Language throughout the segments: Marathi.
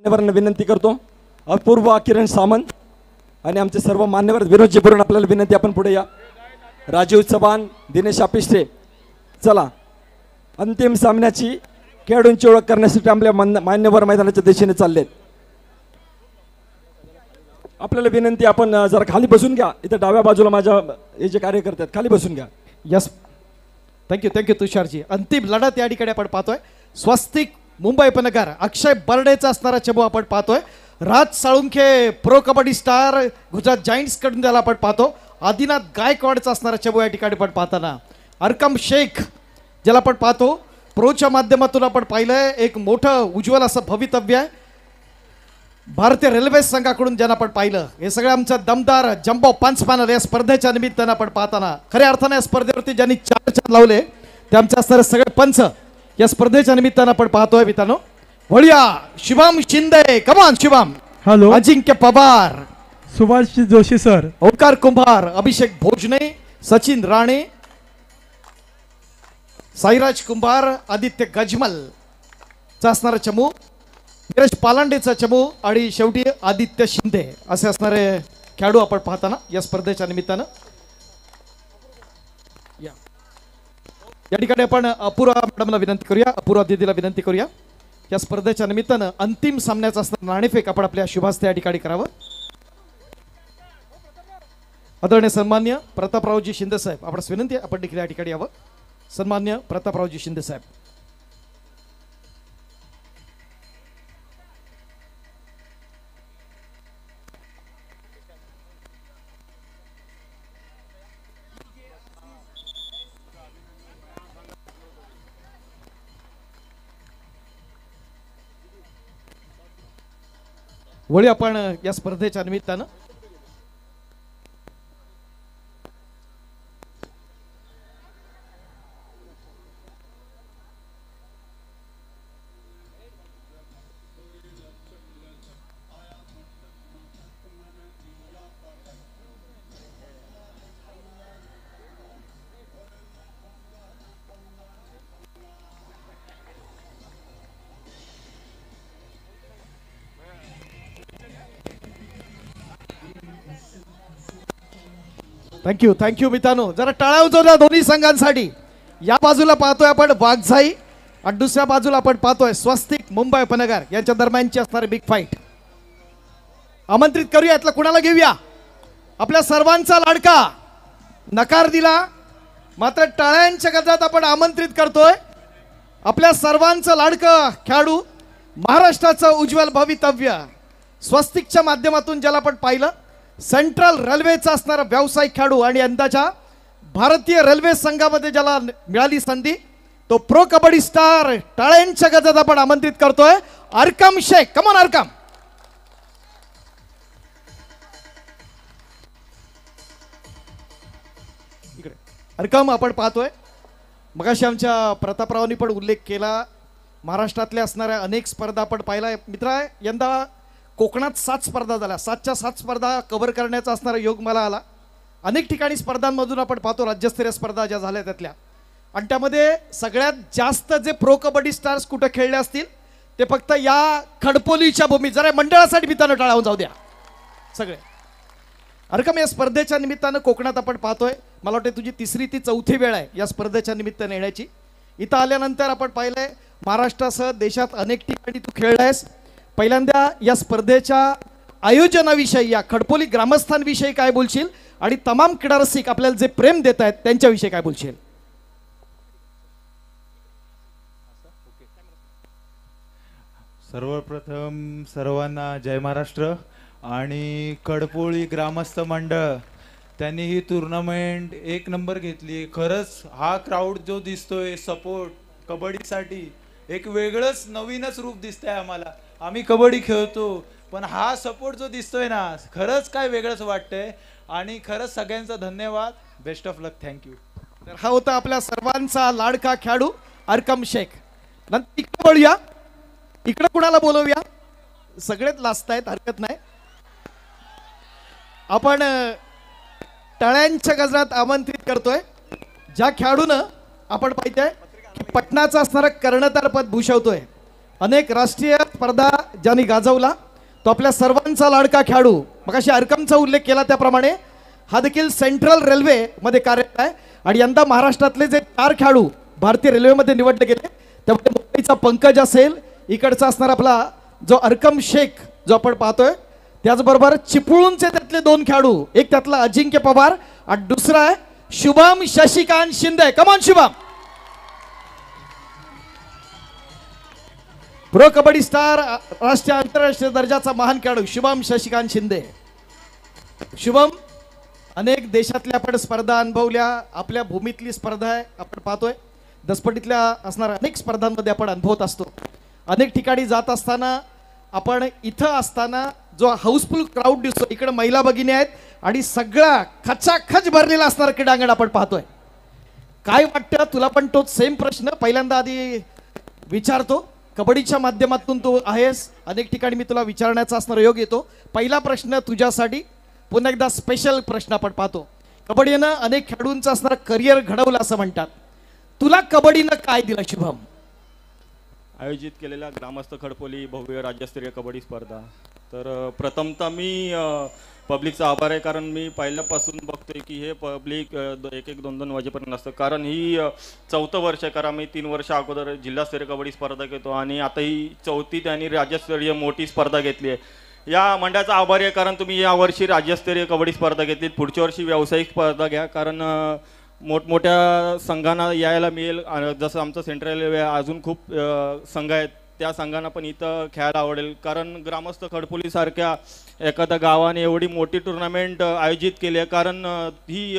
मान्यवरांना विनंती करतो, अपूर्व किरण सामंत आणि आमचे सर्व मान्यवर विनोदजी बोरून आपल्याला विनंती, आपण पुढे या. राजीव चव्हाण, दिनेश आपिष्टे. चला, अंतिम सामन्याची खेळाडूंची ओळख करण्यासाठी आपल्या मान्यवर मैदानाच्या दिशेने चाललेत. आपल्याला विनंती, आपण जरा खाली बसून घ्या. इथे डाव्या बाजूला माझ्या हे जे कार्यकर्ते आहेत, खाली बसून घ्या. यस, थँक्यू तुषारजी. अंतिम लढत या ठिकाणी आपण पाहतोय. स्वस्तिक मुंबई उपनगर अक्षय बर्डेचा असणारा चमू आपण पाहतोय. Raj Salunkhe pro kabaddi star Gujarat giants कडून त्याला आपण पाहतो. आदिनाथ गायकवाडचा असणारा चमू या ठिकाणी आपण पाहताना अरकम शेख ज्याला आपण पाहतो प्रोच्या माध्यमातून आपण पाहिलंय. एक मोठं उज्ज्वल असं भवितव्य आहे भारतीय रेल्वे संघाकडून ज्यांना आपण पाहिलं. हे सगळं आमचं दमदार जम्बो पंच पॅनल या स्पर्धेच्या निमित्तानं आपण पाहताना खऱ्या अर्थाने या स्पर्धेवरती ज्यांनी चार लावले ते आमचे असणारे सगळे पंच या स्पर्धेच्या निमित्तानं आपण पाहतोय. मित्रांनो, वळूया शुभम शिंदे. कमान शुभम. हॅलो. अजिंक्य पवार, सुभाष जोशी सर, ओंकार कुंभार, अभिषेक भोजने, सचिन राणे, साईराज कुंभार, आदित्य गजमल चा असणारा चमू, नीरज पालांडेचा चमू आणि शेवटी आदित्य शिंदे असे असणारे खेळाडू आपण पाहताना या स्पर्धेच्या निमित्तानं. या ठिकाणी आपण अपूर्वा मॅडमला विनंती करूया, अपूर्वा दिदीला विनंती करूया या स्पर्धेच्या निमित्तानं अंतिम सामन्याचा असणारा नाणेफेक आपण आपल्या शुभास्ते या ठिकाणी करावं. आदरणीय सन्मान्य प्रतापरावजी शिंदे साहेब, आपणास विनंती आहे आपण देखील या ठिकाणी यावं. सन्मान्य प्रतापरावजी शिंदे साहेब. वळी आपण या स्पर्धेच्या निमित्तानं थँक्यू मित्रांनो. जरा टाळ्या उचलल्या दोन्ही संघांसाठी. या बाजूला पाहतोय आपण वाघजाई आणि दुसऱ्या बाजूला आपण पाहतोय स्वस्तिक मुंबई उपनगर यांच्या दरम्यानची असणारी बिग फाईट. आमंत्रित करूया, यातलं कुणाला घेऊया. आपल्या सर्वांचा लाडका नकार दिला, मात्र टाळ्यांच्या गजरात आपण आमंत्रित करतोय आपल्या सर्वांचं लाडकं खेळाडू, महाराष्ट्राचं उज्ज्वल भवितव्य, स्वस्तिकच्या माध्यमातून ज्याला आपण पाहिलं सेंट्रल रेल्वेचा असणारा व्यावसायिक खेळाडू आणि यंदाच्या भारतीय रेल्वे संघामध्ये ज्याला मिळाली संधी तो प्रो कबड्डी स्टार. टाळ्यांच्या गजरात आपण आमंत्रित करतोय अरकम शेख. कमॉन अरकम. इकडे अरकम आपण पाहतोय. मगाशी आमच्या प्रतापरावांनी पण उल्लेख केला, महाराष्ट्रातल्या असणाऱ्या अनेक स्पर्धा आपण पाहिला. मित्र, यंदा कोकणात 7 स्पर्धा झाल्या. 7च्या 7 स्पर्धा कव्हर करण्याचा असणारा योग मला आला. अनेक ठिकाणी स्पर्धांमधून आपण पाहतो राज्यस्तरीय स्पर्धा ज्या झाल्या त्यातल्या, आणि त्यामध्ये सगळ्यात जास्त जे प्रो कबड्डी स्टार्स कुठं खेळले असतील ते फक्त या खडपोलीच्या भूमीत. जरा मंडळासाठी मित्रांनो टाळावून जाऊ द्या सगळे. अरकम, या स्पर्धेच्या निमित्तानं कोकणात आपण पाहतोय, मला वाटतं तुझी 3री ती 4थी वेळ आहे या स्पर्धेच्या निमित्तानं येण्याची. इथं आल्यानंतर आपण पाहिलंय महाराष्ट्रासह देशात अनेक ठिकाणी तू खेळलायस. पहिल्यांदा या स्पर्धेच्या आयोजनाविषयी, या खडपोली ग्रामस्थांविषयी काय बोलशील आणि तमाम क्रीडा रसिक आपल्याला जे प्रेम देत आहेत त्यांच्याविषयी काय बोलशील. सर्वप्रथम सर्वांना जय महाराष्ट्र. आणि खडपोळी ग्रामस्थ मंडळ त्यांनी ही टुर्नामेंट 1 नंबर घेतली. खरंच हा क्राऊड जो दिसतोय सपोर्ट कबड्डीसाठी एक वेगळंच नवीनच रूप दिसतंय आम्हाला. आम्ही कबड्डी खेळतो पण हा सपोर्ट जो दिसतोय ना खरंच काय वेगळंच वाटतंय. आणि खरंच सगळ्यांचा धन्यवाद. Best of luck. थँक्यू. तर हा होता आपल्या सर्वांचा लाडका खेळाडू अरकम शेख. नंतर इकडे बोलूया, इकडे कुणाला बोलवूया. सगळेच लाजतायत, हरकत नाही. आपण टाळ्यांच्या गजरात आमंत्रित करतोय ज्या खेळाडूनं आपण पाहिजे पटनाचा असणारा कर्णधार पद भूषवतोय. अनेक राष्ट्रीय स्पर्धा ज्यांनी गाजवला तो आपल्या सर्वांचा लाडका खेळाडू, मगाशी अरकमचा उल्लेख केला त्याप्रमाणे हा देखील सेंट्रल रेल्वे मध्ये कार्यरत आहे आणि यंदा महाराष्ट्रातले जे 4 खेळाडू भारतीय रेल्वेमध्ये निवडले गेले त्यामध्ये मुंबईचा पंकज असेल, इकडचा असणार आपला जो अरकम शेख जो आपण पाहतोय, त्याचबरोबर चिपळूणचे त्यातले 2 खेळाडू, एक त्यातला अजिंक्य पवार आणि दुसरा आहे शुभम शशिकांत शिंदे. कमान शुभम. प्रो कबड्डी स्टार, राष्ट्रीय आंतरराष्ट्रीय दर्जाचा महान खेळाडू शुभम शशिकांत शिंदे. शुभम, अनेक देशातल्या आपण स्पर्धा अनुभवल्या, आपल्या भूमीतली स्पर्धा आहे आपण पाहतोय, दसपटीतल्या असणाऱ्या अनेक स्पर्धांमध्ये आपण अनुभवत असतो. अनेक ठिकाणी जात असताना आपण इथं असताना जो हाऊसफुल क्राऊड दिसतो, इकडे महिला भगिनी आहेत आणि सगळा खचाखच भरलेला असणारं क्रीडांगण आपण पाहतोय. काय वाटतं तुला? पण तोच सेम प्रश्न पहिल्यांदा आधी विचारतो. कबड्डीच्या माध्यमातून तू आहेस, अनेक ठिकाणी मी तुला विचारण्याचा असणारा योग येतो. पहिला प्रश्न तुझ्यासाठी, पुन्हा एकदा स्पेशल प्रश्न आपण पाहतो. कबड्डीनं अनेक खेळाडूंचं असणारं करिअर घडवलं असं म्हणतात, तुला कबड्डीनं काय दिलं शुभम? आयोजित केलेल्या ग्रामस्थ खडपोली भव्य राज्यस्तरीय कबड्डी स्पर्धा. तर प्रथमतः मी पब्लिकचा आभार आहे, कारण मी पहिल्यापासून बघतोय की हे पब्लिक 1-2 वाजेपर्यंत असतं, कारण ही 4थं वर्ष आहे. कारण मी 3 वर्ष अगोदर जिल्हास्तरीय कबड्डी स्पर्धा घेतो आणि आता ही 4थी त्यांनी राज्यस्तरीय मोठी स्पर्धा घेतली आहे. या मंडळाचा आभारी आहे, कारण तुम्ही यावर्षी राज्यस्तरीय कबड्डी स्पर्धा घेतली, पुढच्या वर्षी व्यावसायिक स्पर्धा घ्या, कारण मोठमोठ्या संघांना यायला मिळेल. जसं आमचं सेंट्रल रेल्वे अजून खूप संघ आहेत, त्या संघांना पण इथं खेळायला आवडेल. कारण ग्रामस्थ खडपोलीसारख्या एखाद्या गावाने एवढी मोठी टुर्नामेंट आयोजित केली आहे, कारण ही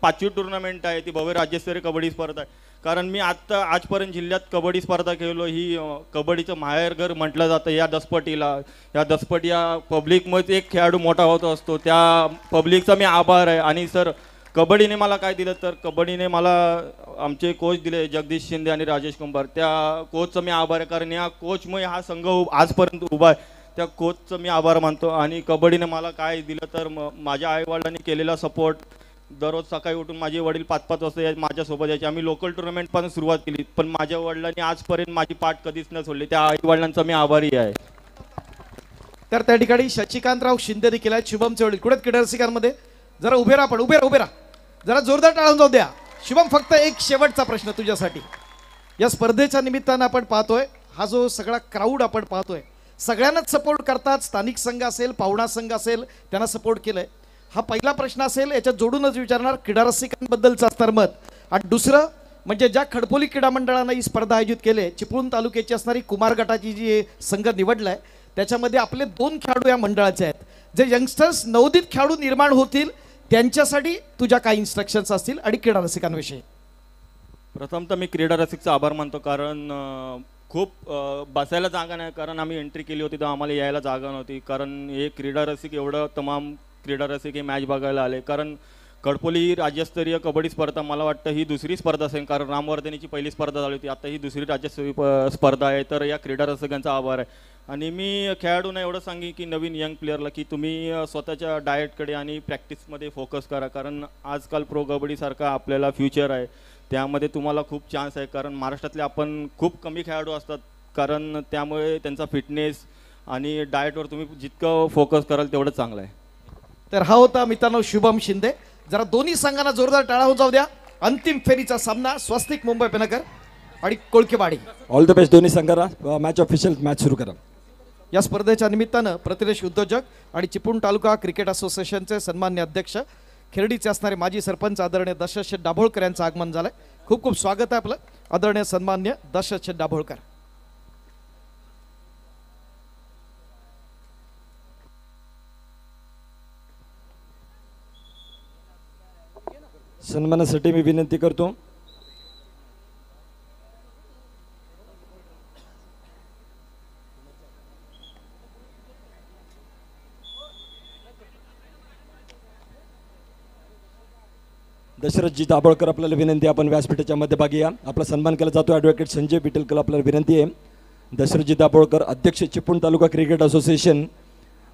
5वी टुर्नामेंट आहे, ती भव्य राज्यस्तरीय कबड्डी स्पर्धा आहे. कारण मी आत्ता आजपर्यंत जिल्ह्यात कबड्डी स्पर्धा खेळलो, ही कबड्डीचं माहेरघर म्हटलं जातं या दसपटीला. या दसपटी या पब्लिकमध्ये एक खेळाडू मोठा होत असतो, त्या पब्लिकचा मी आभार आहे. आणि सर, कबड्डीने मला काय दिलं, तर कबड्डीने मला आमचे कोच दिले जगदीश शिंदे आणि राजेश कुंभार, त्या कोचचं मी आभार आहे, कारण या कोचमुळे हा संघ आजपर्यंत उभा आहे, त्या कोचचं मी आभार मानतो. आणि कबड्डीने मला काय दिलं, तर माझ्या आईवडिलांनी केलेला सपोर्ट. दररोज सकाळी उठून माझे वडील 5-5 वाजता माझ्यासोबत यायचे, आम्ही लोकल टुर्नामेंट पण सुरुवात केली, पण माझ्या वडिलांनी आजपर्यंत माझी पाठ कधीच न सोडली, त्या आईवडिलांचा मी आभारी आहे. तर त्या ठिकाणी शशिकांतराव शिंदे देखील आहेत, शुभमचे वडील. कुठे क्रीडारसिकांमध्ये जरा उभे राहा, पण उभे राहा, जरा जोरदार टाळून जाऊ द्या. शुभम, फक्त एक शेवटचा प्रश्न तुझ्यासाठी. या स्पर्धेच्या निमित्तानं आपण पाहतोय हा जो सगळा क्राऊड आपण पाहतोय, सगळ्यांनाच सपोर्ट करतात, स्थानिक संघ असेल, पाहुणा संघ असेल, त्यांना सपोर्ट केलंय. हा पहिला प्रश्न असेल, याच्यात जोडूनच विचारणार क्रीडारसिकांबद्दलचं असणार मत. आणि दुसरं म्हणजे ज्या खडपोली क्रीडा मंडळानं ही स्पर्धा आयोजित केली, चिपळूण तालुक्याची असणारी कुमार गटाची जी संघ निवडलाय, त्याच्यामध्ये आपले 2 खेळाडू या मंडळाचे आहेत. जे यंगस्टर्स नवोदित खेळाडू निर्माण होतील त्यांच्यासाठी तुझ्या काही इन्स्ट्रक्शन्स असतील आणि क्रीडा रसिकांविषयी. प्रथमतः मी क्रीडा रसिकचा आभार मानतो, कारण खूप बसायला जागा नाही, कारण आम्ही एंट्री केली होती तर आम्हाला यायला जागा नव्हती, कारण हे क्रीडा रसिक एवढं तमाम क्रीडा रसिक हे मॅच बघायला आले. कारण खडपोली राज्यस्तरीय कबड्डी स्पर्धा मला वाटतं ही 2री स्पर्धा असेल, कारण रामवर्धनीची पहिली स्पर्धा झाली होती, आता ही 2री राज्यस्तरीय स्पर्धा आहे. तर या क्रीडा रसिकांचा आभार आहे. आणि मी खेळाडूंना एवढं सांगेन की नवीन यंग प्लेअरला की तुम्ही स्वतःच्या डाएटकडे आणि प्रॅक्टिसमध्ये फोकस करा, कारण आजकाल प्रो कबड्डीसारखा आपल्याला फ्युचर आहे, त्यामध्ये तुम्हाला खूप चान्स आहे. कारण महाराष्ट्रातले आपण खूप कमी खेळाडू असतात, कारण त्यामुळे त्यांचा फिटनेस आणि डाएटवर तुम्ही जितकं फोकस कराल तेवढं चांगलं आहे. तर हा होता मित्रांनो शुभम शिंदे. जरा दोन्ही संघांना जोरदार टाळा हो जाऊ द्या. अंतिम फेरीचा सामना स्वस्तिक मुंबई पेनकर आणि कोळकेवाडी. ऑल द बेस्ट दोन्ही संघाला. मॅच ऑफिशियल मॅच सुरू करा. या स्पर्धेच्या निमित्तानं प्रतिरेश उद्योजक आणि चिपळूण तालुका क्रिकेट असोसिएशनचे सन्मान्य अध्यक्ष, खेरडीचे असणारे माजी सरपंच आदरणीय दशरथ दाभोळकर यांचं आगमन झालंय. खूप खूप स्वागत आहे आपलं आदरणीय सन्मान्य दशरथ दाभोळकर. सन्मानासाठी मी विनंती करतो दशरथजी दाभोळकर, आपल्याला विनंती, आपण व्यासपीठाच्या मध्यभागी या. आपला सन्मान केला जातो. ॲडव्होकेट संजय पिटलकर, आपल्याला विनंती आहे. दशरथजी दाभोळकर, अध्यक्ष चिपळूण तालुका क्रिकेट असोसिएशन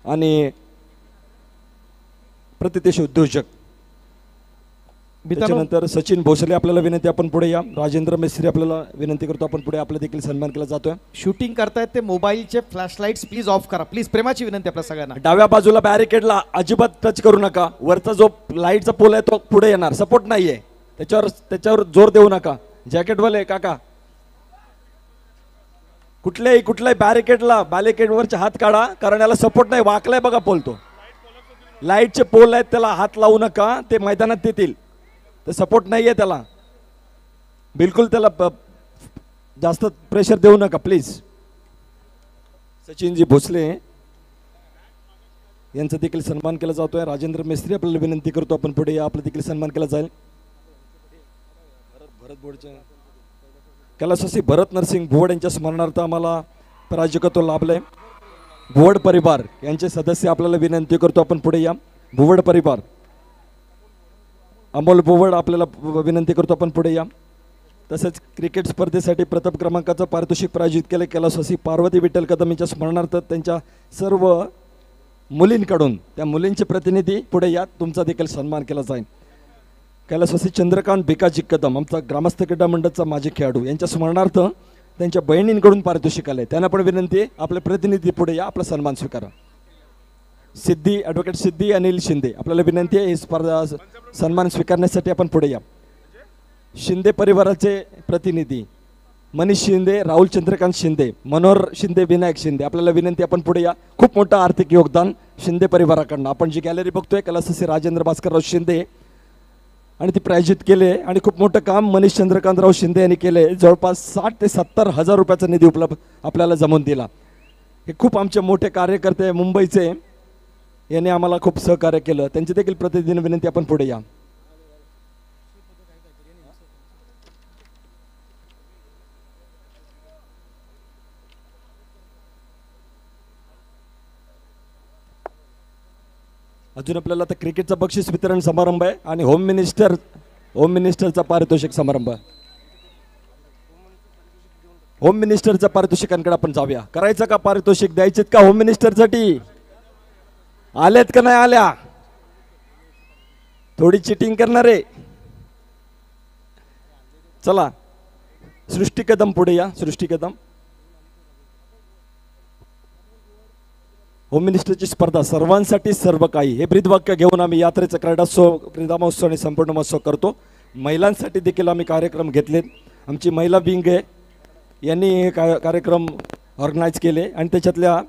आणि प्रतिदेश उद्योजक. मित्रांनो, त्याच्यानंतर सचिन भोसले आपल्याला विनंती, आपण पुढे या. राजेंद्र मिस्त्री आपल्याला विनंती करतो, आपण पुढे. आपला देखील सन्मान केला जातोय. शूटिंग करतायत ते मोबाईलचे फ्लॅशलाईट्स प्लीज ऑफ करा प्लीज, प्रेमाची विनंती आपल्या सगळ्यांना. डाव्या बाजूला बॅरिकेडला अजिबात टच करू नका. वरचा जो लाईटचा पोल आहे तो पुढे येणार, सपोर्ट नाहीये त्याच्यावर जोर देऊ नका. जॅकेटवाले काका, कुठल्याही बॅरिकेडवरचे हात काढा, कारण याला सपोर्ट नाही. वाकलाय बघा पोल, तो लाईटचे पोल आहेत, त्याला हात लावू नका. ते मैदानात येतील, ते सपोर्ट नाहीये त्याला. बिलकुल त्याला जास्त प्रेशर देऊ नका प्लीज. सचिनजी भोसले यांचा देखील सन्मान केला जातोय. राजेंद्र मिस्त्री आपल्याला विनंती करतो, आपण पुढे या. आपला देखील सन्मान केला जाईल. कैलासवासी भरत नरसिंग भुवड यांच्या स्मरणार्थ आम्हाला प्रायोजकत्व लाभलंय. भुवड परिवार यांचे सदस्य आपल्याला विनंती करतो, आपण पुढे या. भुवड परिवार, अमोल भुवड आपल्याला विनंती करतो, आपण पुढे या. तसेच क्रिकेट स्पर्धेसाठी प्रथम क्रमांकाचं पारितोषिक प्रायोजित केले कैलासवासी पार्वती विठ्ठल कदम यांच्या स्मरणार्थ त्यांच्या सर्व मुलींकडून, त्या मुलींचे प्रतिनिधी पुढे या. तुमचा देखील सन्मान केला जाईल. कैलासवासी चंद्रकांत भिकाजी कदम, आमचा ग्रामस्थ क्रीडा मंडळचा माजी खेळाडू, यांच्या स्मरणार्थ त्यांच्या बहिणींकडून पारितोषिक आले. त्यांना पण विनंती आहे, आपले प्रतिनिधी पुढे या, आपला सन्मान स्वीकारा. ॲडव्होकेट सिद्धी अनिल शिंदे आपल्याला विनंती आहे, ही स्पर्धा सन्मान स्वीकारण्यासाठी आपण पुढे या. शिंदे परिवाराचे प्रतिनिधी मनीष शिंदे, राहुल चंद्रकांत शिंदे, मनोहर शिंदे, विनायक शिंदे आपल्याला विनंती, आपण पुढे या. खूप मोठं आर्थिक योगदान शिंदे परिवाराकडनं. आपण जी गॅलरी बघतोय, कैलासवासी राजेंद्र भास्करराव शिंदे आणि ती प्रायोजित केले, आणि खूप मोठं काम मनीष चंद्रकांतराव शिंदे यांनी केले. जवळपास 60 ते 70 हजार रुपयाचा निधी उपलब्ध आपल्याला जमवून दिला. हे खूप आमचे मोठे कार्यकर्ते मुंबईचे यांनी आम्हाला खूप सहकार्य केलं. त्यांची देखील प्रतिनिधी विनंती, आपण पुढे या. अजून आपल्याला आता क्रिकेटचा बक्षीस वितरण समारंभ आहे आणि होम मिनिस्टरचा पारितोषिक समारंभ. होम मिनिस्टरच्या पारितोषिकांकडे आपण जाऊया. करायचं का पारितोषिक, द्यायचेत का होम मिनिस्टरसाठी? आल्यात का नाही आल्या? थोडी चिटिंग करणारे, चला. सृष्टी कदम पुढे या. सृष्टी कदम, होम मिनिस्टरची स्पर्धा सर्वांसाठी सर्व काही, हे ब्रीदवाक्य घेऊन आम्ही यात्रेचा क्रीडा महोत्सव आणि संपूर्ण महोत्सव करतो. महिलांसाठी देखील आम्ही कार्यक्रम घेतलेत. आमची महिला विंग आहे, यांनी हे कार्यक्रम ऑर्गनाईज केले आणि त्याच्यातल्या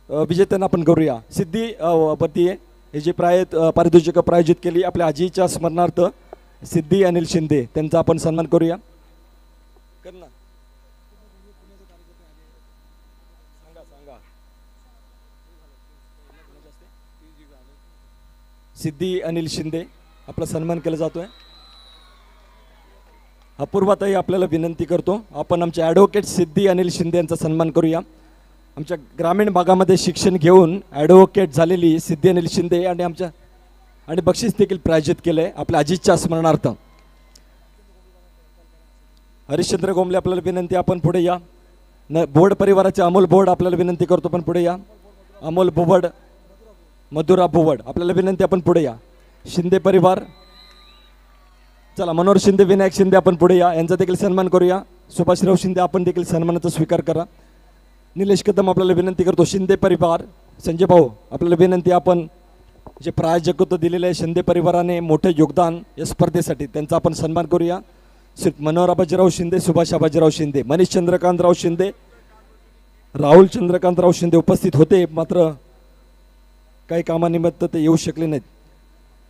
विजेत्यांना आपण करूया. सिद्धी वरती हे जे पारितोषिकं प्रायोजित केली आपल्या आजीच्या स्मरणार्थ, सिद्धी अनिल शिंदे, त्यांचा आपण सन्मान करूया. सिद्धी अनिल शिंदे आपला सन्मान केला जातोय. अपूर्वाताई आपल्याला विनंती करतो, आपण आमच्या ॲडव्होकेट सिद्धी अनिल शिंदे यांचा सन्मान करूया. आमच्या ग्रामीण भागामध्ये शिक्षण घेऊन ॲडव्होकेट झालेली सिद्धी अनिल शिंदे आणि बक्षीस देखील प्रायोजित केलं आहे आपल्या अजितच्या स्मरणार्थ. हरिश्चंद्र गोमले आपल्याला विनंती, आपण पुढे या. भोवड परिवाराचे अमोल भोवड आपल्याला विनंती करतो, पण पुढे या. अमोल भोवड, मधुरा भोवड आपल्याला विनंती, आपण पुढे या. शिंदे परिवार, चला. मनोहर शिंदे, विनायक शिंदे आपण पुढे या, यांचा देखील सन्मान करूया. सुभाषराव शिंदे आपण देखील सन्मानाचा स्वीकार करा. निलेश कदम आपल्याला विनंती करतो. शिंदे परिवार, संजय भाऊ आपल्याला विनंती, आपण जे प्रायोजकत्व दिलेले आहे शिंदे परिवाराने मोठे योगदान या स्पर्धेसाठी, त्यांचा आपण सन्मान करूया. मनोहर आबाजीराव शिंदे, सुभाष आबाजीराव शिंदे, मनीष चंद्रकांतराव शिंदे, राहुल चंद्रकांतराव शिंदे उपस्थित होते, मात्र काही कामानिमित्त ते येऊ शकले नाहीत.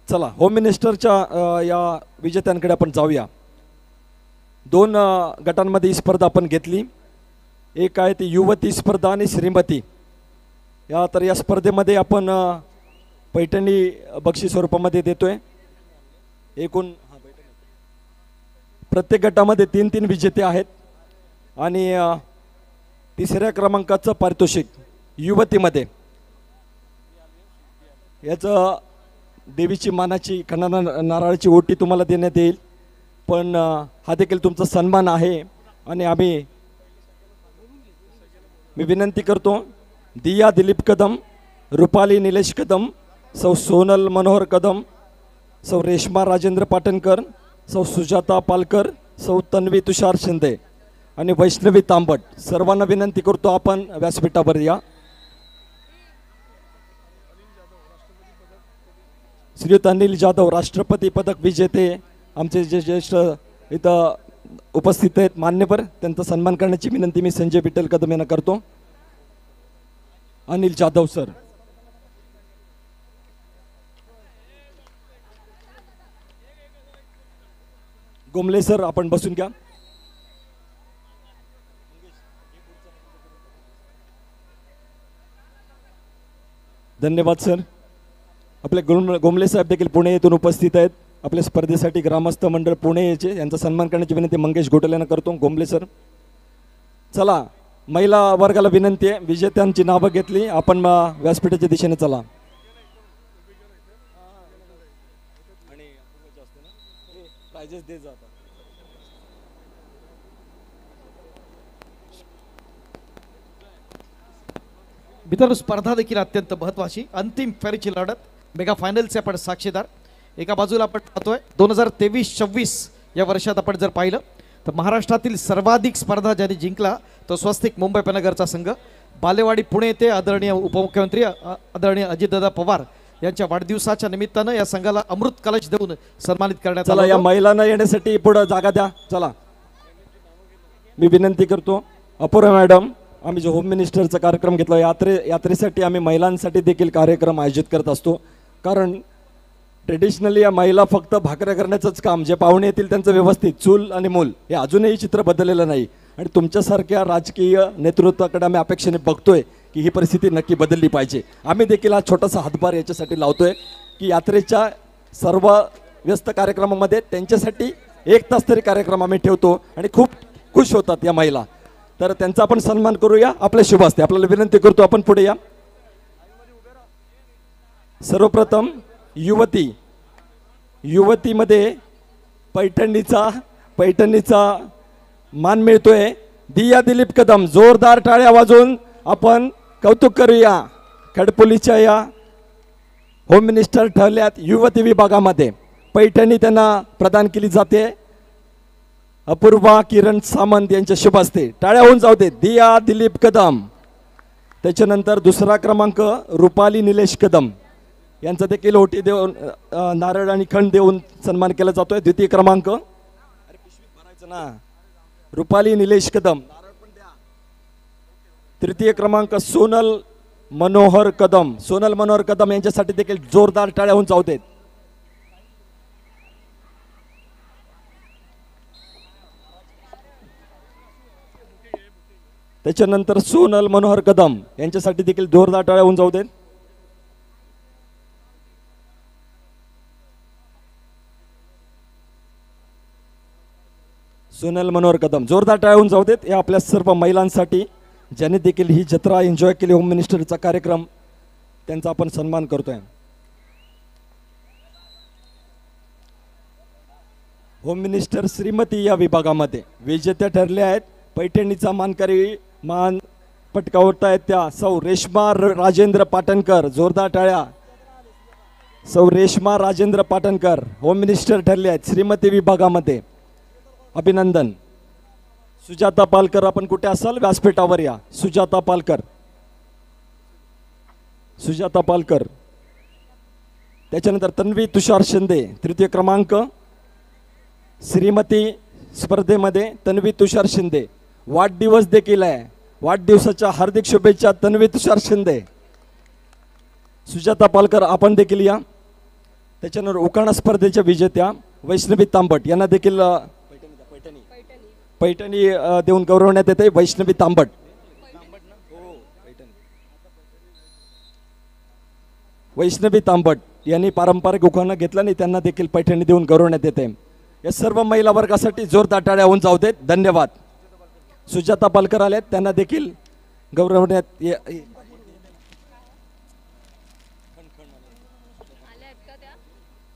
चला, होम मिनिस्टरच्या या विजेत्यांकडे आपण जाऊया. 2 गटांमध्ये ही स्पर्धा आपण घेतली. एक आहे ती युवती स्पर्धा आणि श्रीमती तर या स्पर्धेमध्ये आपण पैठणी बक्षीस स्वरूपामध्ये देतोय. एकूण प्रत्येक गटामध्ये 3 विजेते आहेत आणि 3ऱ्या क्रमांकाचं पारितोषिक युवतीमध्ये याचं देवीची मानाची खणा नारळाची ओटी तुम्हाला देण्यात येईल. पण हा देखील तुमचा सन्मान आहे आणि मी विनंती करतो, दिया दिलीप कदम, रुपाली निलेश कदम सौ सोनल मनोहर कदम, सौ रेश्मा राजेंद्र पाटणकर, सौ सुजाता पालकर, सौ तन्वी तुषार शिंदे आणि वैष्णवी तांबट. सर्वांना विनंती करतो आपण व्यासपीठावर या. श्रीयुत अनिल जाधव राष्ट्रपती पदक विजेते आमचे जे ज्येष्ठ इथं उपस्थित आहेत मान्यवर, त्यांचा सन्मान करण्याची विनंती मी संजय विठ्ठल कदम यांना करतो. अनिल जाधव सर. गोमले सर आपण बसून घ्या. धन्यवाद सर. आपले गोमले साहेब देखील पुणे येथून उपस्थित आहेत. आपल्या स्पर्धेसाठी ग्रामस्थ मंडळ पुणे याचे यांचा सन्मान करण्याची विनंती मंगेश घोटल यांना करतो. गोमले सर. चला महिला वर्गाला विनंती आहे, विजेत्यांची नावं घेतली आपण व्यासपीठाच्या दिशेने चला. मित्रांनो स्पर्धा देखील अत्यंत महत्त्वाची अंतिम फेरीची लढत मेगा फायनलचे आपण साक्षीदार. एका बाजूला आपण पाहतोय 2023-26 या वर्षात आपण जर पाहिलं तर महाराष्ट्रातील सर्वाधिक स्पर्धा ज्यांनी जिंकला तो स्वस्तिक मुंबई उपनगरचा संघ. बालेवाडी पुणे येथे आदरणीय उपमुख्यमंत्री आदरणीय अजितदादा पवार यांच्या वाढदिवसाच्या निमित्तानं या संघाला अमृत कलश देऊन सन्मानित करण्यात चला. या महिलांना येण्यासाठी पुढे जागा द्या. चला मी विनंती करतो. अपूर्वा मॅडम, आम्ही जो होम मिनिस्टरचा कार्यक्रम घेतला यात्रेसाठी आम्ही महिलांसाठी देखील कार्यक्रम आयोजित करत असतो. कारण ट्रेडिशनली या महिला फक्त भाकऱ्या करण्याचंच काम, जे पाहुणे येतील त्यांचं व्यवस्थित चूल आणि मूल, हे अजूनही चित्र बदललेलं नाही. आणि तुमच्यासारख्या राजकीय नेतृत्वाकडे आम्ही अपेक्षेने बघतोय की ही परिस्थिती नक्की बदलली पाहिजे. आम्ही देखील हा छोटासा हातभार याच्यासाठी लावतोय की यात्रेच्या सर्व व्यस्त कार्यक्रमामध्ये त्यांच्यासाठी 1 तास तरी कार्यक्रम आम्ही ठेवतो आणि खूप खुश होतात या महिला. तर त्यांचा आपण सन्मान करूया. आपल्या शुभ असते. आपल्याला विनंती करतो आपण पुढे या. सर्वप्रथम युवतीमध्ये पैठणीचा मान मिळतोय. दिया दिलीप कदम. जोरदार टाळ्या वाजवून आपण कौतुक करूया. खडपोलीच्या या होम मिनिस्टर ठरल्यात युवती विभागामध्ये. पैठणी त्यांना प्रदान केली जाते. अपूर्वा किरण सामंत यांच्या शुभ हस्ते टाळ्या होऊन जाऊ दे. दिया दिलीप कदम. त्याच्यानंतर दुसरा क्रमांक रुपाली निलेश कदम यांचा देखील ओटी देऊन नारळ आणि खंड देऊन सन्मान केला जातोय. द्वितीय क्रमांक रुपाली निलेश कदम. तृतीय क्रमांक सोनल मनोहर कदम यांच्यासाठी देखील जोरदार टाळ्या होऊन जाऊ देत. त्याच्यानंतर सोनल मनोहर कदम यांच्यासाठी देखील जोरदार टाळ्या होऊन जाऊ देत. सोनल मनोहर कदम जोरदार टाळ्या होऊन जाऊ देत. या आपल्या सर्व महिलांसाठी ज्यांनी देखील ही जत्रा एन्जॉय केली, होम मिनिस्टरचा कार्यक्रम, त्यांचा आपण सन्मान करतोय. होम मिनिस्टर श्रीमती या विभागामध्ये विजेत्या ठरल्या आहेत. पैठणीचा मान पटकावतायत त्या सौ रेश्मा राजेंद्र पाटणकर. जोरदार टाळ्या. सौ रेश्मा राजेंद्र पाटणकर होम मिनिस्टर ठरले आहेत श्रीमती विभागामध्ये. अभिनंदन. सुजाता पालकर, आपण कुठे असाल व्यासपीठावर या. सुजाता पालकर. त्याच्यानंतर तन्वी तुषार शिंदे तृतीय क्रमांक. श्रीमती स्पर्धेमध्ये तन्वी तुषार शिंदे. वाढदिवस देखील आहे. वाढदिवसाच्या हार्दिक शुभेच्छा तन्वी तुषार शिंदे. सुजाता पालकर आपण देखील या. त्याच्यानंतर उखाणा स्पर्धेच्या विजेत्या वैष्णवी तांबट यांना देखील पैठणी देऊन गौरवण्यात येते. वैष्णवी तांबट. वैष्णवी तांबट यांनी पारंपरिक उखाणा घेतला आणि त्यांना देखील पैठणी देऊन गौरवण्यात येते. या सर्व महिला वर्गासाठी जोरदार टाळ्या होऊन जाऊ देत. धन्यवाद. सुजाता पालकर आल्यात, त्यांना देखील गौरवण्यात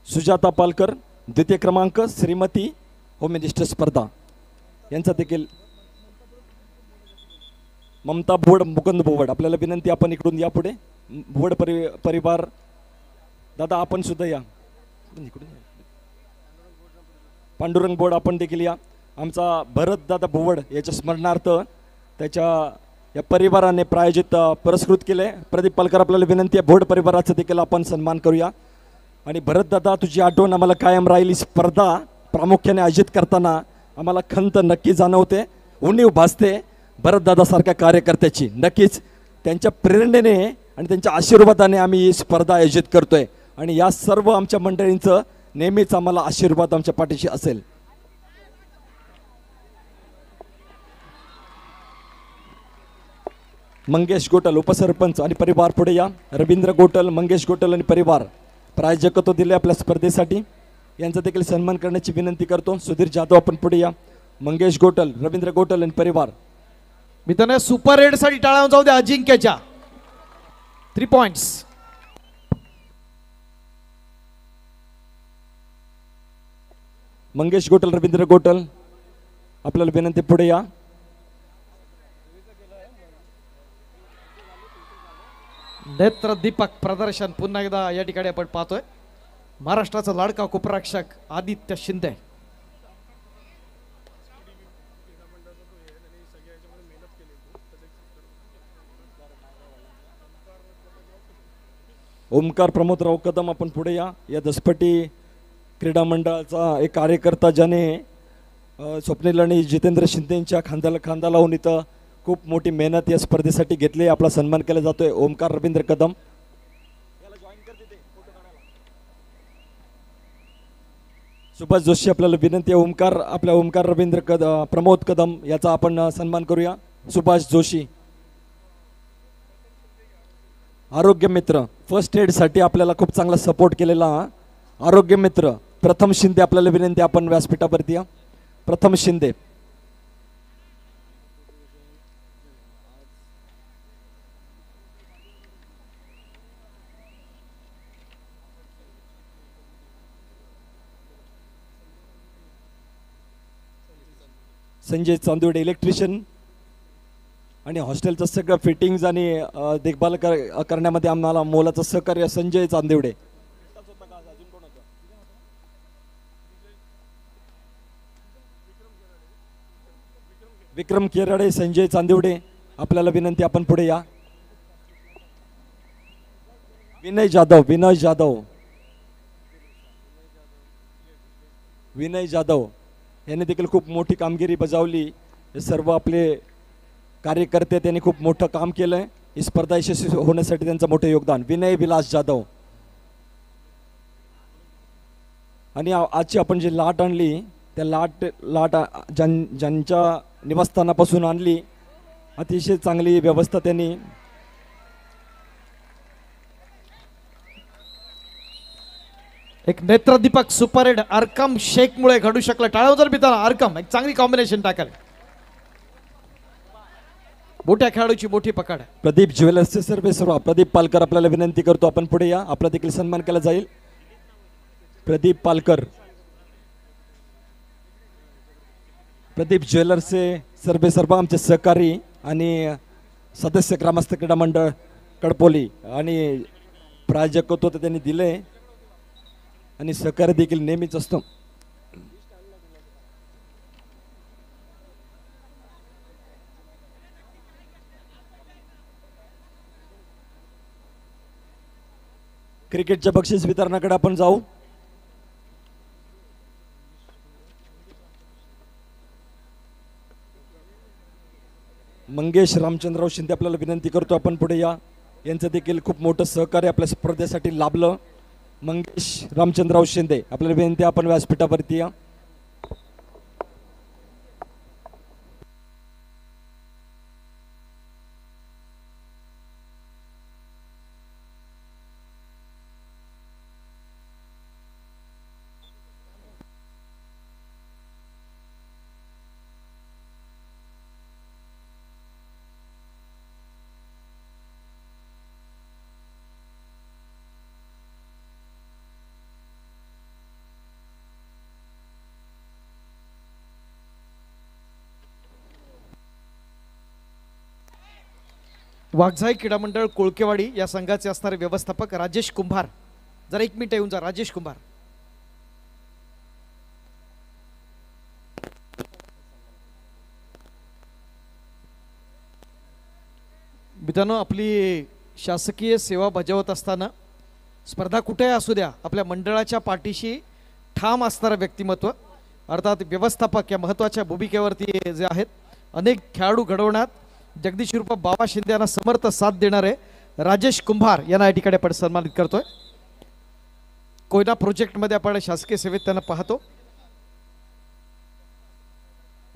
सुजाता पालकर द्वितीय क्रमांक. श्रीमती होम मिनिस्टर स्पर्धा यांचा देखील ममता भोवड, मुकुंद भोवड. आपल्याला विनंती आपण इकडून या पुढे. भोवड परिवार दादा आपण सुद्धा या. इकडून या. पांडुरंग बोर्ड आपण देखील या. आमचा भरत दादा भुवड याच्या स्मरणार्थ त्याच्या या परिवाराने प्रायोजित पुरस्कृत केले. प्रदीप पालकर आपल्याला विनंती आहे, बोर्ड परिवाराचा देखील आपण सन्मान करूया. आणि भरत दादा तुझी आठवण आम्हाला कायम राहील. ही स्पर्धा प्रामुख्याने आयोजित करताना आम्हाला खंत नक्की जाणवते, उणीव भासते भरतदादासारख्या कार्यकर्त्याची. नक्कीच त्यांच्या प्रेरणेने आणि त्यांच्या आशीर्वादाने आम्ही ही स्पर्धा आयोजित करतोय आणि या सर्व आमच्या मंडळींचं नेहमीच आम्हाला आशीर्वाद आमच्या पाठीशी असेल. मंगेश गोटल उपसरपंच आणि परिवार पुढे या. रवींद्र गोटल, मंगेश गोटल आणि परिवार प्रायोजकत्व दिले आपल्या स्पर्धेसाठी. यांचा देखील सन्मान करण्याची विनंती करतो. सुधीर जाधव आपण पुढे या. मंगेश गोटल, रवींद्र गोटल आणि परिवार. मित्रांनो सुपर 8 साठी टाळ्या जाऊ द्या. अजिंक्यच्या 3 पॉइंट्स. मंगेश गोटल, रवींद्र गोटल आपल्याला विनंती पुढे या. नेत्र दीपक प्रदर्शन पुन्हा एकदा या ठिकाणी आपण पाहतोय. महाराष्ट्राचा लाडका कुपरक्षक आदित्य शिंदे. ओमकार प्रमोदराव कदम आपण पुढे या. या दसपटी क्रीडा मंडळाचा एक कार्यकर्ता ज्याने स्वप्नील आणि जितेंद्र शिंदेच्या खांद्याला खांदा लावून इथं खूप मोठी मेहनत या स्पर्धेसाठी घेतली. आपला सन्मान केला जातोय. ओमकार रवींद्र कदम. सुभाष जोशी आपल्याला विनंती आहे. ओमकार रवींद्र प्रमोद कदम याचा आपण सन्मान करूया. सुभाष जोशी. आरोग्य मित्र फर्स्ट एड साठी आपल्याला खूप चांगला सपोर्ट केलेला आरोग्य मित्र प्रथम शिंदे आपल्याला विनंती, आपण व्यासपीठावरती या. प्रथम शिंदे. संजय चांदोडे इलेक्ट्रिशियन आणि हॉस्टेलचं सगळं फिटिंग्स आणि देखभाल करण्यामध्ये आम्हाला मोलाचं सहकार्य संजय चांदिवडे. विक्रम केराडे, संजय चांदिवडे आपल्याला विनंती, आपण पुढे या. विनय जाधव यांनी देखील खूप मोठी कामगिरी बजावली. हे सर्व आपले कार्यकर्ते त्यांनी खूप मोठं काम केलंय. ही स्पर्धा यशस्वी होण्यासाठी त्यांचं मोठं योगदान. विनय विलास जाधव. आणि आजची आपण जी लाट आणली त्या लाट ज्यांच्या निवासस्थानापासून आणली, अतिशय चांगली व्यवस्था त्यांनी. एक नेत्रदीपक सुपर 8 अरकम शेख मुळे घडू शकलं. टाळ्या जर पिताना अरकम एक चांगली कॉम्बिनेशन टाकाल. मोठ्या खेळाडूची मोठी पकड. प्रदीप ज्वेलर्सचे सर्वेसर्वा प्रदीप पालकर आपल्याला विनंती करतो, आपण पुढे या. आपला देखील सन्मान केला जाईल. प्रदीप पालकर. प्रदीप ज्वेलर्सचे सर्वेसर्वा आमचे सहकारी आणि सदस्य ग्रामस्थ क्रीडा मंडळ कडपोली आणि प्रायोजकत्व तर त्यांनी दिले आणि सहकार्य देखील नेहमीच असतो. क्रिकेटच्या बक्षीस वितरणाकडे आपण जाऊ. मंगेश रामचंद्रराव शिंदे आपल्याला विनंती करतो, आपण पुढे या. यांचं देखील खूप मोठं सहकार्य आपल्या स्पर्धेसाठी लाभलं. मंगेश रामचंद्रराव शिंदे आपल्याला विनंती, आपण व्यासपीठावरती या. वाघजाई क्रीडा मंडळ कोळकेवाडी या संघाचे असणारे व्यवस्थापक राजेश कुंभार जरा 1 मिनिट येऊन जा राजेश कुंभार. मित्रांनो, आपली शासकीय सेवा बजावत असताना स्पर्धा कुठेही असू द्या, आपल्या मंडळाच्या पाठीशी ठाम असणारं व्यक्तिमत्व अर्थात व्यवस्थापक या महत्त्वाच्या भूमिकेवरती जे आहेत, अनेक खेळाडू घडवण्यात जगदीश रूप बाबा शिंदे यांना समर्थ साथ देणारे राजेश कुंभार यांना या ठिकाणी आपण सन्मानित करतोय. कोयना प्रोजेक्टमध्ये आपण शासकीय सेवेत त्यांना पाहतो.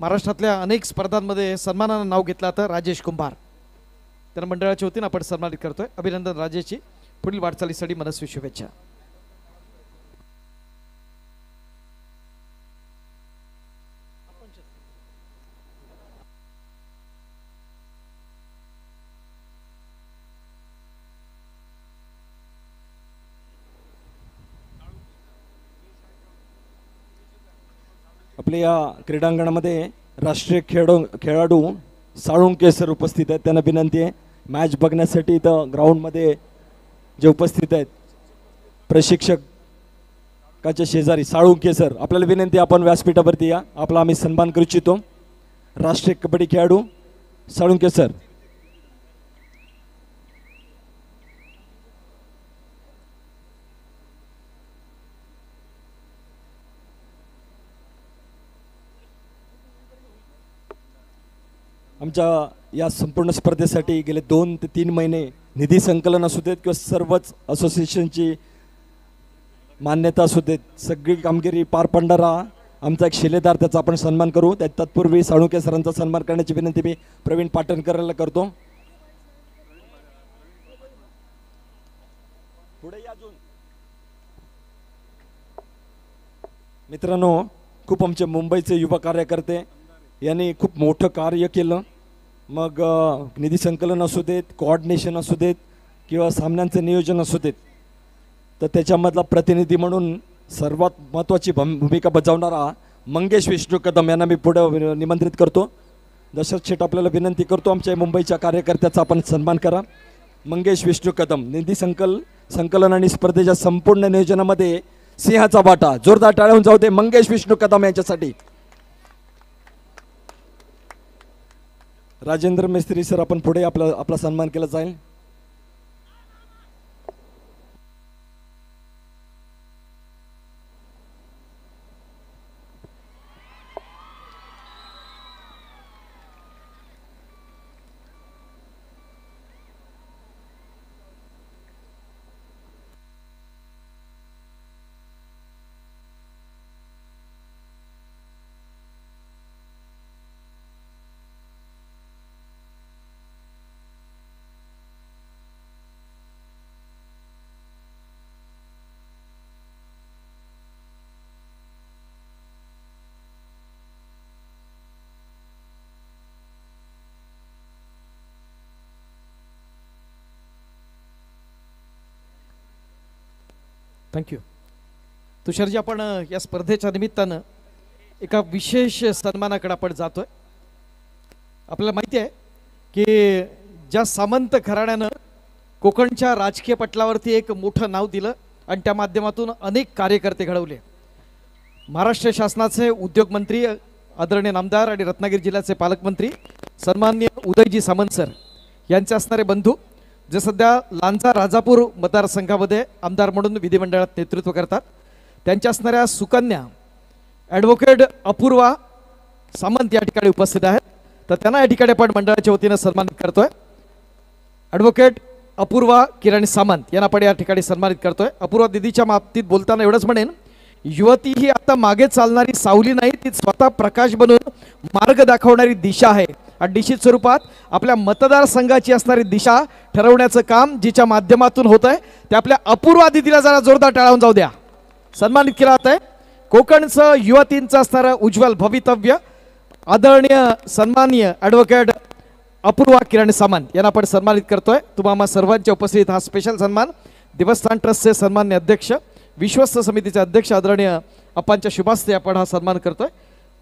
महाराष्ट्रातल्या अनेक स्पर्धांमध्ये सन्मानानं नाव घेतलं जातं राजेश कुंभार. त्यांना मंडळाच्या वतीनं आपण सन्मानित करतोय. अभिनंदन राजेशची, पुढील वाटचालीसाठी मनस्वी शुभेच्छा. आपल्या या क्रीडांगणामध्ये राष्ट्रीय खेळाडू साळुंके सर उपस्थित आहेत. त्यांना विनंती आहे मॅच बघण्यासाठी इथं ग्राउंडमध्ये जे उपस्थित आहेत प्रशिक्षकाच्या शेजारी साळुंके सर, आपल्याला विनंती आहे आपण व्यासपीठावरती या, आपला आम्ही सन्मान करू इच्छितो. राष्ट्रीय कबड्डी खेळाडू साळुंके सर. आमच्या या संपूर्ण स्पर्धेसाठी गेले 2 ते 3 महिने निधी संकलन असू देत किंवा सर्वच असोसिएशनची मान्यता असू देत, सगळी कामगिरी पार पाडणारा आमचा एक शिलेदार, त्याचा आपण सन्मान करू. त्या तत्पूर्वी साळुंके सरांचा सन्मान करण्याची विनंती मी प्रवीण पाटणकरला करतो. मित्रांनो, खूप आमचे मुंबईचे युवा कार्यकर्ते यांनी खूप मोठं कार्य केलं. मग निधी संकलन असू देत, कोऑर्डिनेशन असू देत किंवा सामन्यांचं नियोजन असू देत, तर त्याच्यामधला प्रतिनिधी म्हणून सर्वात महत्त्वाची भूमिका बजावणारा मंगेश विष्णू कदम यांना मी पुढे निमंत्रित करतो. दशरथ शेठ, आपल्याला विनंती करतो आमच्या मुंबईच्या कार्यकर्त्याचा आपण सन्मान करा. मंगेश विष्णू कदम, निधी संकलन आणि स्पर्धेच्या संपूर्ण नियोजनामध्ये सिंहाचा वाटा. जोरदार टाळ्या जाऊ दे मंगेश विष्णू कदम यांच्यासाठी. राजेंद्र मिस्त्री सर, आपण पुढे आपला सन्मान केला जाईल. थँक्यू. तुषारजी, आपण या स्पर्धेच्या निमित्तानं एका विशेष सन्मानाकडे आपण जातोय. आपल्याला माहिती आहे की ज्या सामंत घराण्यानं कोकणच्या राजकीय पटलावरती एक मोठं नाव दिलं आणि त्या माध्यमातून अनेक कार्यकर्ते घडवले. महाराष्ट्र शासनाचे उद्योगमंत्री आदरणीय नामदार आणि रत्नागिरी जिल्ह्याचे पालकमंत्री सन्माननीय उदयजी सामंत सर यांचे असणारे बंधू, जे सध्या लांजा राजापूर मतदारसंघामध्ये आमदार म्हणून विधिमंडळात नेतृत्व करतात, त्यांच्या असणाऱ्या सुकन्या ॲडव्होकेट अपूर्वा सामंत या ठिकाणी उपस्थित आहेत. तर त्यांना या ठिकाणी आपण मंडळाच्या वतीनं सन्मानित करतोय. ॲडव्होकेट अपूर्वा किरण सामंत यांना आपण या ठिकाणी सन्मानित करतोय. अपूर्वा दिदीच्या बाबतीत बोलताना एवढंच म्हणेन, युवती ही आता मागे चालणारी सावली नाही, ती स्वतः प्रकाश बनून मार्ग दाखवणारी दिशा आहे. आणि निश्चित स्वरूपात आपल्या मतदारसंघाची असणारी दिशा ठरवण्याचं काम जिच्या माध्यमातून होत आहे, ते आपल्या अपूर्वा दिदीला जरा जोरदार टाळावून जाऊ द्या. सन्मानित केला जात आहे. कोकणचं युवतींचं असणारं उज्ज्वल भवितव्य आदरणीय सन्माननीय ॲडव्होकेट अपूर्वा किरण सामंत यांना आपण सन्मानित करतोय. तुम्हाला सर्वांच्या उपस्थित हा स्पेशल सन्मान देवस्थान ट्रस्टचे सन्मान्य अध्यक्ष, विश्वस्त समितीचे अध्यक्ष आदरणीय अप्पांच्या शुभास्ते आपण हा सन्मान करतोय.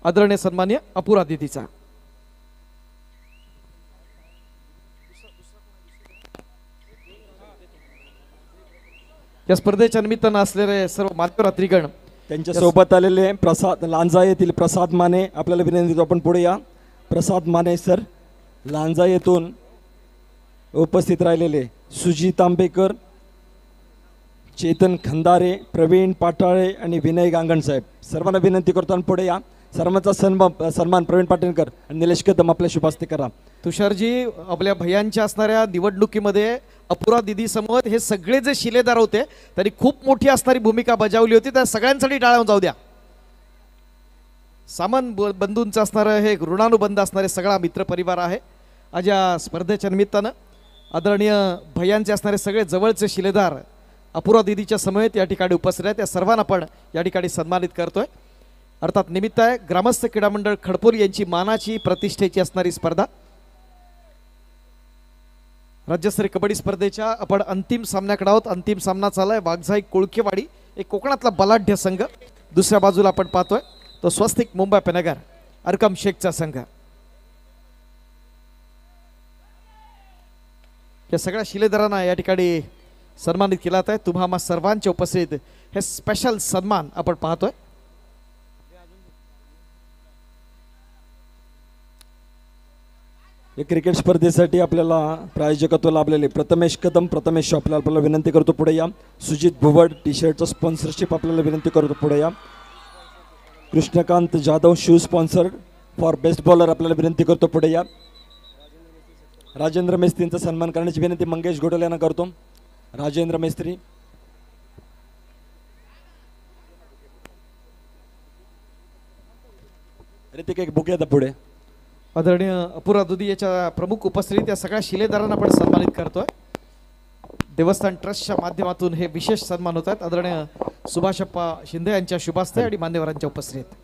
आदरणीय सन्मान्य अपूर्वा दिदीचा. या स्पर्धेच्या निमित्तानं असलेले सर्व मान्यवरात्रीगण त्यांच्या सोबत आलेले प्रसाद लांजा येथील प्रसाद माने आपल्याला विनंती करतो आपण पुढे या. प्रसाद माने सर लांजा येथून उपस्थित राहिलेले सुजित आंबेकर, चेतन खंदारे, प्रवीण पाटाळे आणि विनय गांगण साहेब सर्वांना विनंती करतो आणि पुढे या. सर्वांचा सन्मान प्रवीण पाटीलकर आणि निलेश कदम आपल्या शुभास्ते करा. तुषारजी, आपल्या भैयांच्या असणाऱ्या निवडणुकीमध्ये अपुरा दिदी समोर हे सगळे जे शिलेदार होते त्यांनी खूप मोठी असणारी भूमिका बजावली होती. त्या सगळ्यांसाठी टाळ्या जाऊ द्या. सामान बंधूंचं असणारं हे ऋणानुबंध असणारे सगळा मित्रपरिवार आहे. आज या स्पर्धेच्या निमित्तानं आदरणीय भैयांचे असणारे सगळे जवळचे शिलेदार अपुरा दिदीच्या समेत या ठिकाणी उपस्थित आहेत. त्या सर्वांना आपण या ठिकाणी सन्मानित करतोय. अर्थात निमित्त आहे ग्रामस्थ क्रीडा मंडळ खडपोली यांची मानाची प्रतिष्ठेची असणारी स्पर्धा. राज्यस्तरीय कबड्डी स्पर्धेच्या आपण अंतिम सामन्याकडे आहोत. अंतिम सामना चाललाय वाघजाई कोळकेवाडी एक कोकणातला बलाढ्य संघ. दुसऱ्या बाजूला आपण पाहतोय तो स्वस्तिक मुंबई पेनगर अरकम शेखचा संघ. या सगळ्या शिलेदारांना या ठिकाणी सन्मानित केला आहे. तुम्हा सर्वांच्या उपस्थित हे स्पेशल सन्मान आपण पाहतोय. या क्रिकेट स्पर्धेसाठी आपल्याला प्रायोजकत्व लाभलेले प्रथमेश कदम, प्रथमेश आपल्याला विनंती करतो पुढे या. सुजित भुवड टी शर्टचं स्पॉन्सरशिप आपल्याला विनंती करतो पुढे या. Krishnakant Jadhav shoe sponsor for best bowler आपल्याला विनंती करतो पुढे या. राजेंद्र मेस्त्रींचा सन्मान करण्याची विनंती मंगेश घोडल यांना करतो. राजेंद्र मेस्त्री, ऋतिक एक बुके पुढे. आदरणीय अपुरा दुधी याच्या प्रमुख उपस्थितीत या सगळ्या शिलेदारांना आपण सन्मानित करतोय. देवस्थान ट्रस्टच्या माध्यमातून हे विशेष सन्मान होत आहेत. आदरणीय सुभाषप्पा शिंदे यांच्या शुभास्ते आणि मान्यवरांच्या उपस्थितीत.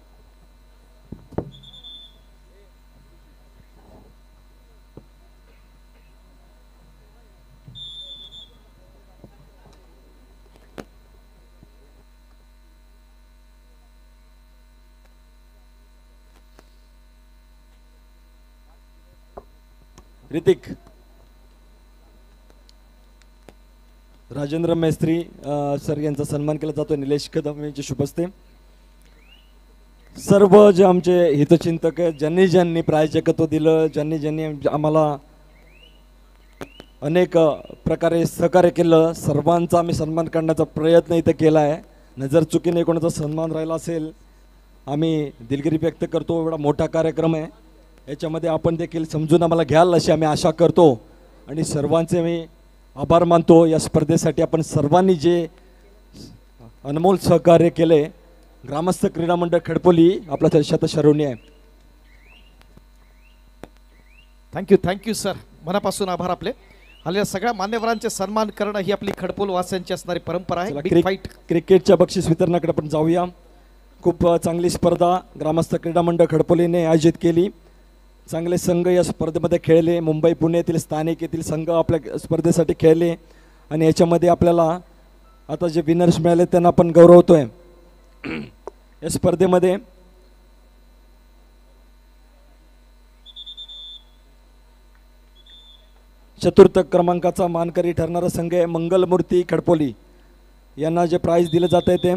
ऋतिक, राजेंद्र मेस्त्री सर यांचा सन्मान केला जातो. निलेश कदम यांचे शुभस्ते. सर्व जे आमचे हितचिंतक आहेत, ज्यांनी प्रायोजकत्व दिलं, ज्यांनी आम्हाला अनेक प्रकारे सहकार्य केलं, सर्वांचा आम्ही सन्मान करण्याचा प्रयत्न इथं केला आहे. नजर चुकीने कोणाचा सन्मान राहिला असेल आम्ही दिलगिरी व्यक्त करतो. एवढा मोठा कार्यक्रम आहे, याच्यामध्ये आपण देखील समजून आम्हाला घ्याल अशी आम्ही आशा करतो आणि सर्वांचे मी आभार मानतो. या स्पर्धेसाठी आपण सर्वांनी जे अनमोल सहकार्य केले. ग्रामस्थ क्रीडा मंडळ खडपोली आपला शतशरणी आहे. थँक्यू सर, मनापासून आभार आपले. आलेल्या सगळ्या मान्यवरांचे सन्मान करणं ही आपली खडपोल वासियांची असणारी परंपरा आहे. बिग फाईट क्रिकेटच्या बक्षीस वितरणाकडे आपण जाऊया. खूप चांगली स्पर्धा ग्रामस्थ क्रीडा मंडळ खडपोलीने आयोजित केली. चांगले संघ या स्पर्धेमध्ये खेळले. मुंबई पुणे येथील स्थानिक येथील संघ आपल्या स्पर्धेसाठी खेळले आणि याच्यामध्ये आपल्याला आता जे विनर्स मिळाले त्यांना आपण गौरवतोय. या स्पर्धेमध्ये चतुर्थ क्रमांकाचा मानकरी ठरणारा संघ आहे मंगलमूर्ती खडपोली. यांना जे प्राइज दिलं जात आहे ते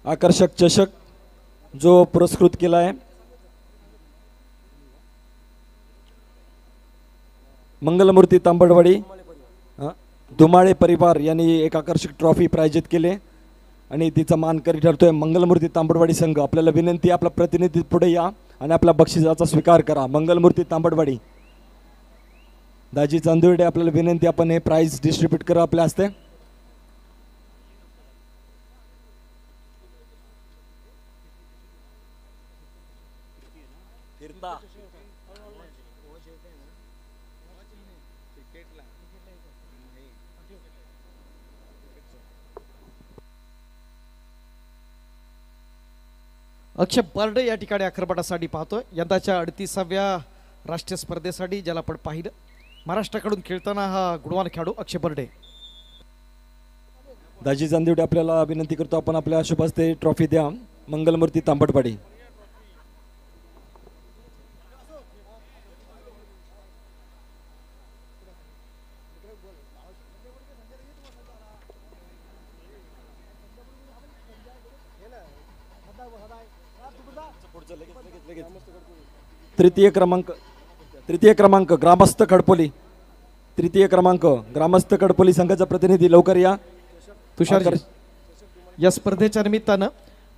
आकर्षक चषक जो पुरस्कृत केला आहे. मंगलमूर्ती तांबडवाडी धुमाळे परिवार यांनी एक आकर्षक ट्रॉफी प्रायोजित केले आणि तिचा मानकरी ठरतोय मंगलमूर्ती तांबडवाडी संघ. आपल्याला विनंती, आपला प्रतिनिधी पुढे या आणि आपल्या बक्षिसाचा स्वीकार करा. मंगलमूर्ती तांबडवाडी, दाजी चांदुर्डे आपल्याला विनंती, आपण हे प्राइज डिस्ट्रीब्यूट करा आपल्या हस्ते. अक्षय बर्डे या ठिकाणी अखरपटासाठी पाहतोय. यंदाच्या 38व्या राष्ट्रीय स्पर्धेसाठी ज्याला आपण पाहिलं महाराष्ट्राकडून खेळताना हा गुणवान खेळाडू अक्षय बर्डे. दाजी चांदिवडे आपल्याला विनंती करतो, आपण आपल्या शुभ हस्ते ट्रॉफी द्या. मंगलमूर्ती तांबडवाडी. तृतीय क्रमांक ग्रामस्थ खडपोली संघाचा प्रतिनिधी लवकर या. तुषार, या स्पर्धेच्या निमित्तानं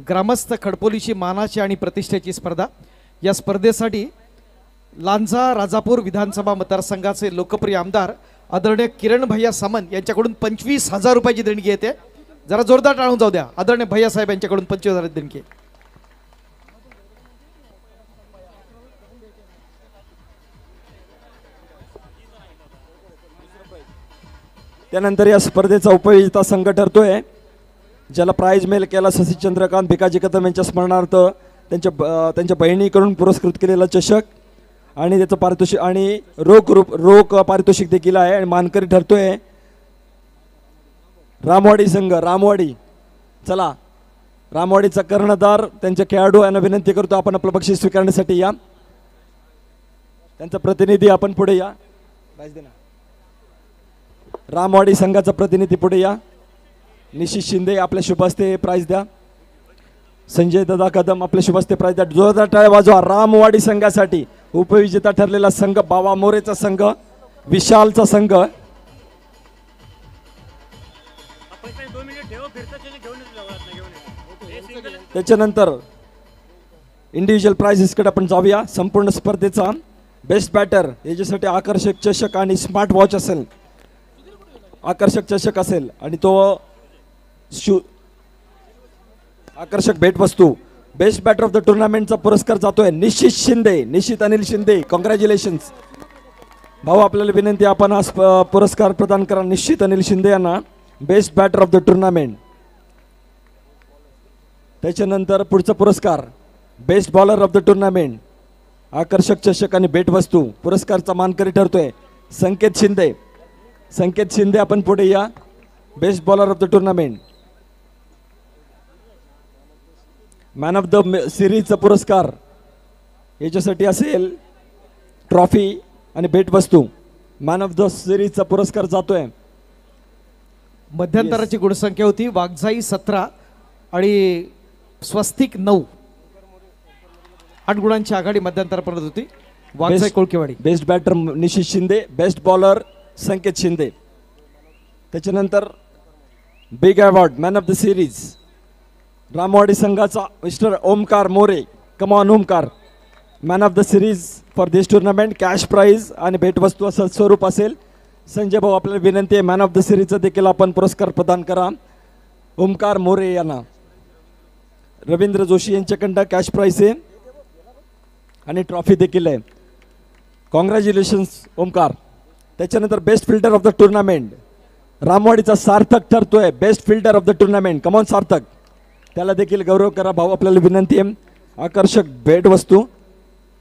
ग्रामस्थ खडपोलीची मानाची आणि प्रतिष्ठेची स्पर्धा. या स्पर्धेसाठी लांजा राजापूर विधानसभा मतदारसंघाचे लोकप्रिय आमदार आदरणीय किरण भैया सामंत यांच्याकडून 25,000 रुपयाची देणगी येते. जरा जोरदार टाळून जाऊ द्या. आदरणीय भैया साहेब यांच्याकडून 25,000 देणगी आहे. त्यानंतर या स्पर्धेचा उपविजेता संघ ठरतोय, ज्याला प्राइज मेल कैलास शशी चंद्रकांत भिकाजी कदम यांच्या स्मरणार्थ त्यांच्या बहिणीकडून पुरस्कृत केलेला चषक आणि त्याचं पारितोषिक आणि रोख पारितोषिक देखील आहे. आणि मानकरी ठरतोय रामवाडी संघ. चला रामवाडीचा कर्णधार त्यांचे खेळाडू यांना विनंती करतो आपण आपलं बक्षीस स्वीकारण्यासाठी या. त्यांचा प्रतिनिधी आपण पुढे या. रामवाडी संघाचा प्रतिनिधी पुढे या. निशित शिंदे आपल्या शुभ हस्ते प्राइज द्या. संजय दादा कदम आपल्या शुभ हस्ते प्राइज द्या. जोरदार टाळ्या वाजवा रामवाडी संघासाठी. उपविजेता ठरलेला संघ बाबा मोरेचा संघ, विशालचा संघ. त्याच्यानंतर इंडिव्हिज्युअल प्राइजेसकडे आपण जाऊया. संपूर्ण स्पर्धेचा बेस्ट बॅटर याच्यासाठी आकर्षक चषक आणि स्मार्ट वॉच असेल. आकर्षक चषक असेल आणि तो आकर्षक भेटवस्तू. बेस्ट बॅटर ऑफ द टुर्नामेंटचा पुरस्कार जातोय निशित अनिल शिंदे. कॉंग्रॅच्युलेशन्स भाऊ, आपल्याला विनंती आपण हा पुरस्कार प्रदान करा निशित अनिल शिंदे यांना, best batter of the tournament. त्याच्यानंतर पुढचा पुरस्कार best bowler of the tournament, आकर्षक चषक आणि भेटवस्तू. पुरस्कारचा मानकरी ठरतोय संकेत शिंदे आपण पुढे या. Best bowler of the tournament. Man of the सिरीजचा पुरस्कार याच्यासाठी असेल ट्रॉफी आणि भेटवस्तू. मॅन ऑफ द सिरीजचा पुरस्कार जातोय. मध्यंतराची गुणसंख्या होती वाघजाई 17 आणि स्वस्तिक 9. 8 गुणांची आघाडी मध्यंतरापर्यंत होती Waghjai कोळकेवाडी. Best batter Nishit Shinde, best bowler Sanket Shinde. त्याच्यानंतर big award man of the series Ramwadi संघाचा mister Omkar More. Come on Omkar. Man of the series for this tournament. Cash prize आणि भेटवस्तू असं स्वरूप असेल. संजय भाऊ, आपल्याला विनंती आहे मॅन ऑफ द सिरीजचा देखील आपण पुरस्कार प्रदान करा ओमकार मोरे यांना. रवींद्र जोशी यांच्याकडं कॅश प्राइज आहे आणि ट्रॉफी देखील आहे. कॉंग्रॅच्युलेशन्स ओमकार. त्याच्यानंतर best fielder of the tournament रामवाडीचा सार्थक ठरतोय. Best fielder of the tournament. Come on Sarthak, त्याला देखील गौरव करा भाऊ, आपल्याला विनंती आहे. आकर्षक भेटवस्तू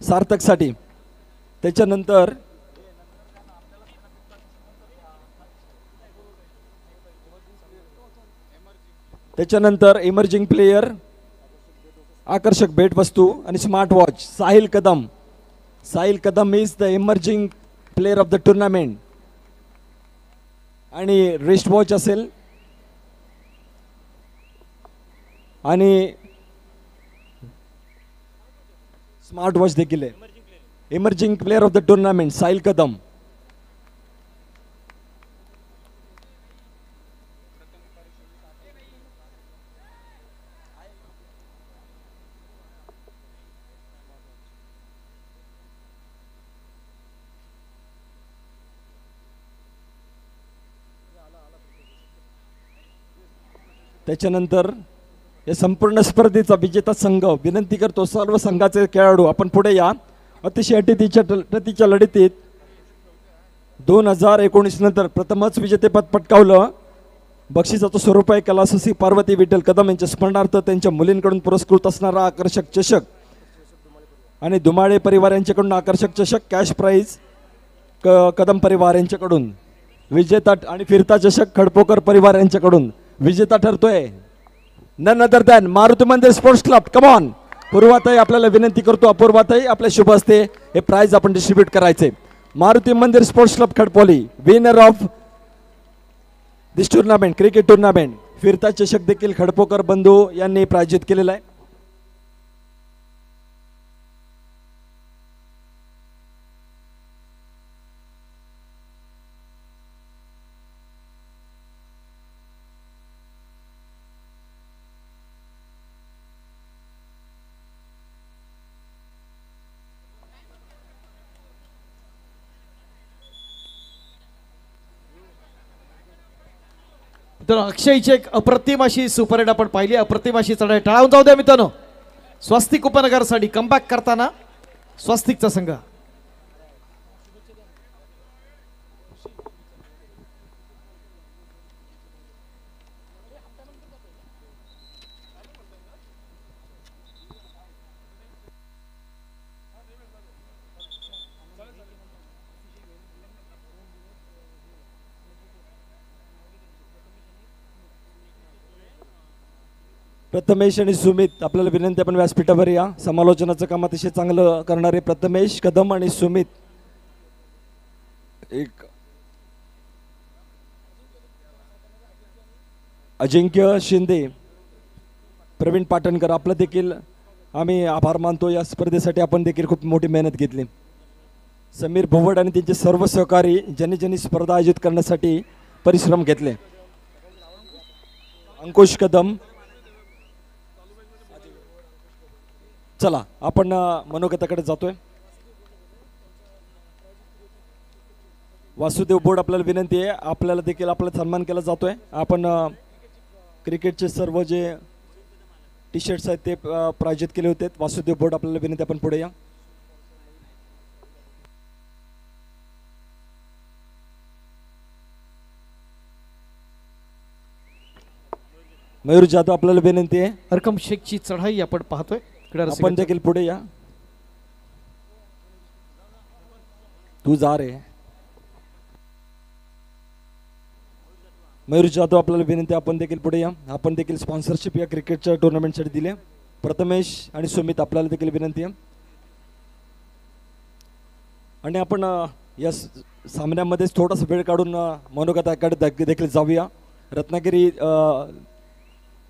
सार्थकसाठी. त्याच्यानंतर इमर्जिंग प्लेयर, आकर्षक भेटवस्तू आणि smart watch. Sahil Kadam is the emerging player of the tournament आणि रिस्ट वॉच असेल आणि स्मार्ट वॉच देखील आहे. Emerging player of the tournament Sahil Kadam. त्याच्यानंतर या संपूर्ण स्पर्धेचा विजेता संघ, विनंती करतो सर्व संघाचे खेळाडू आपण पुढे या. अतिशय अटीतटीच्या लढतीत 2019 नंतर प्रथमच विजेतेपद पटकावलं. बक्षिसाचं स्वरूप आहे कैलासवासी पार्वती विठ्ठल कदम यांच्या स्मरणार्थ त्यांच्या मुलींकडून पुरस्कृत असणारा आकर्षक चषक आणि दुमाळे परिवार यांच्याकडून आकर्षक चषक. कॅश प्राइज कदम परिवार यांच्याकडून. विजेता आणि फिरता चषक खडपोकर परिवार यांच्याकडून. विजेता ठरतोय none other than Maruti Mandir sports club. Come on पूर्वाताई, आपल्याला विनंती करतो अपूर्वाताई, आपल्या शुभ हस्ते हे प्राइज आपण डिस्ट्रीब्यूट करायचे. Maruti Mandir sports club Khadpoli winner of this tournament, cricket tournament. फिरता चषक देखील खडपोकर बंधू यांनी प्रायोजित केलेला आहे. मित्रांनो अक्षयची एक अप्रतिम अशी सुपरहिट आपण पाहिली, अप्रतिम अशी चढाई. टाळावून जाऊ द्या मित्रांनो. स्वस्तिक उपनगरसाठी कमबॅक करताना स्वस्तिकचा संघ. प्रथमेश आणि सुमित आपल्याला विनंती, आपण व्यासपीठावर या. समालोचनाचं काम अतिशय चांगलं करणारे प्रथमेश कदम आणि सुमित. एक अजिंक्य शिंदे, प्रवीण पाटणकर, आपलं देखील आम्ही आभार मानतो. या स्पर्धेसाठी आपण देखील खूप मोठी मेहनत घेतली. समीर भोवड आणि त्यांचे सर्व सहकारी ज्यांनी ज्यांनी स्पर्धा आयोजित करण्यासाठी परिश्रम घेतले. अंकुश कदम. चला आपण मनोगताकडे जातोय. वासुदेव बोर्ड, आपल्याला विनंती आहे, आपल्याला देखील आपला सन्मान केला जातोय. आपण क्रिकेटचे सर्व जे टी शर्ट्स आहेत ते प्रायोजित केले होते. वासुदेव बोर्ड, आपल्याला विनंती, आपण पुढे या. मयूर जाधव, आपल्याला विनंती आहे, अरकम शेखची चढाई आपण पाहतोय. आपण देखील पुढे या. तू जा रे. मयूर जाधव, आपल्याला विनंती, आपण देखील पुढे या. आपण देखील स्पॉन्सरशिप या क्रिकेटच्या टुर्नामेंटसाठी दिले. प्रथमेश आणि सुमित, आपल्याला देखील विनंती आहे. आणि आपण या सामन्यामध्ये थोडासा वेळ काढून मनोगताकडे देखील जाऊया. रत्नागिरी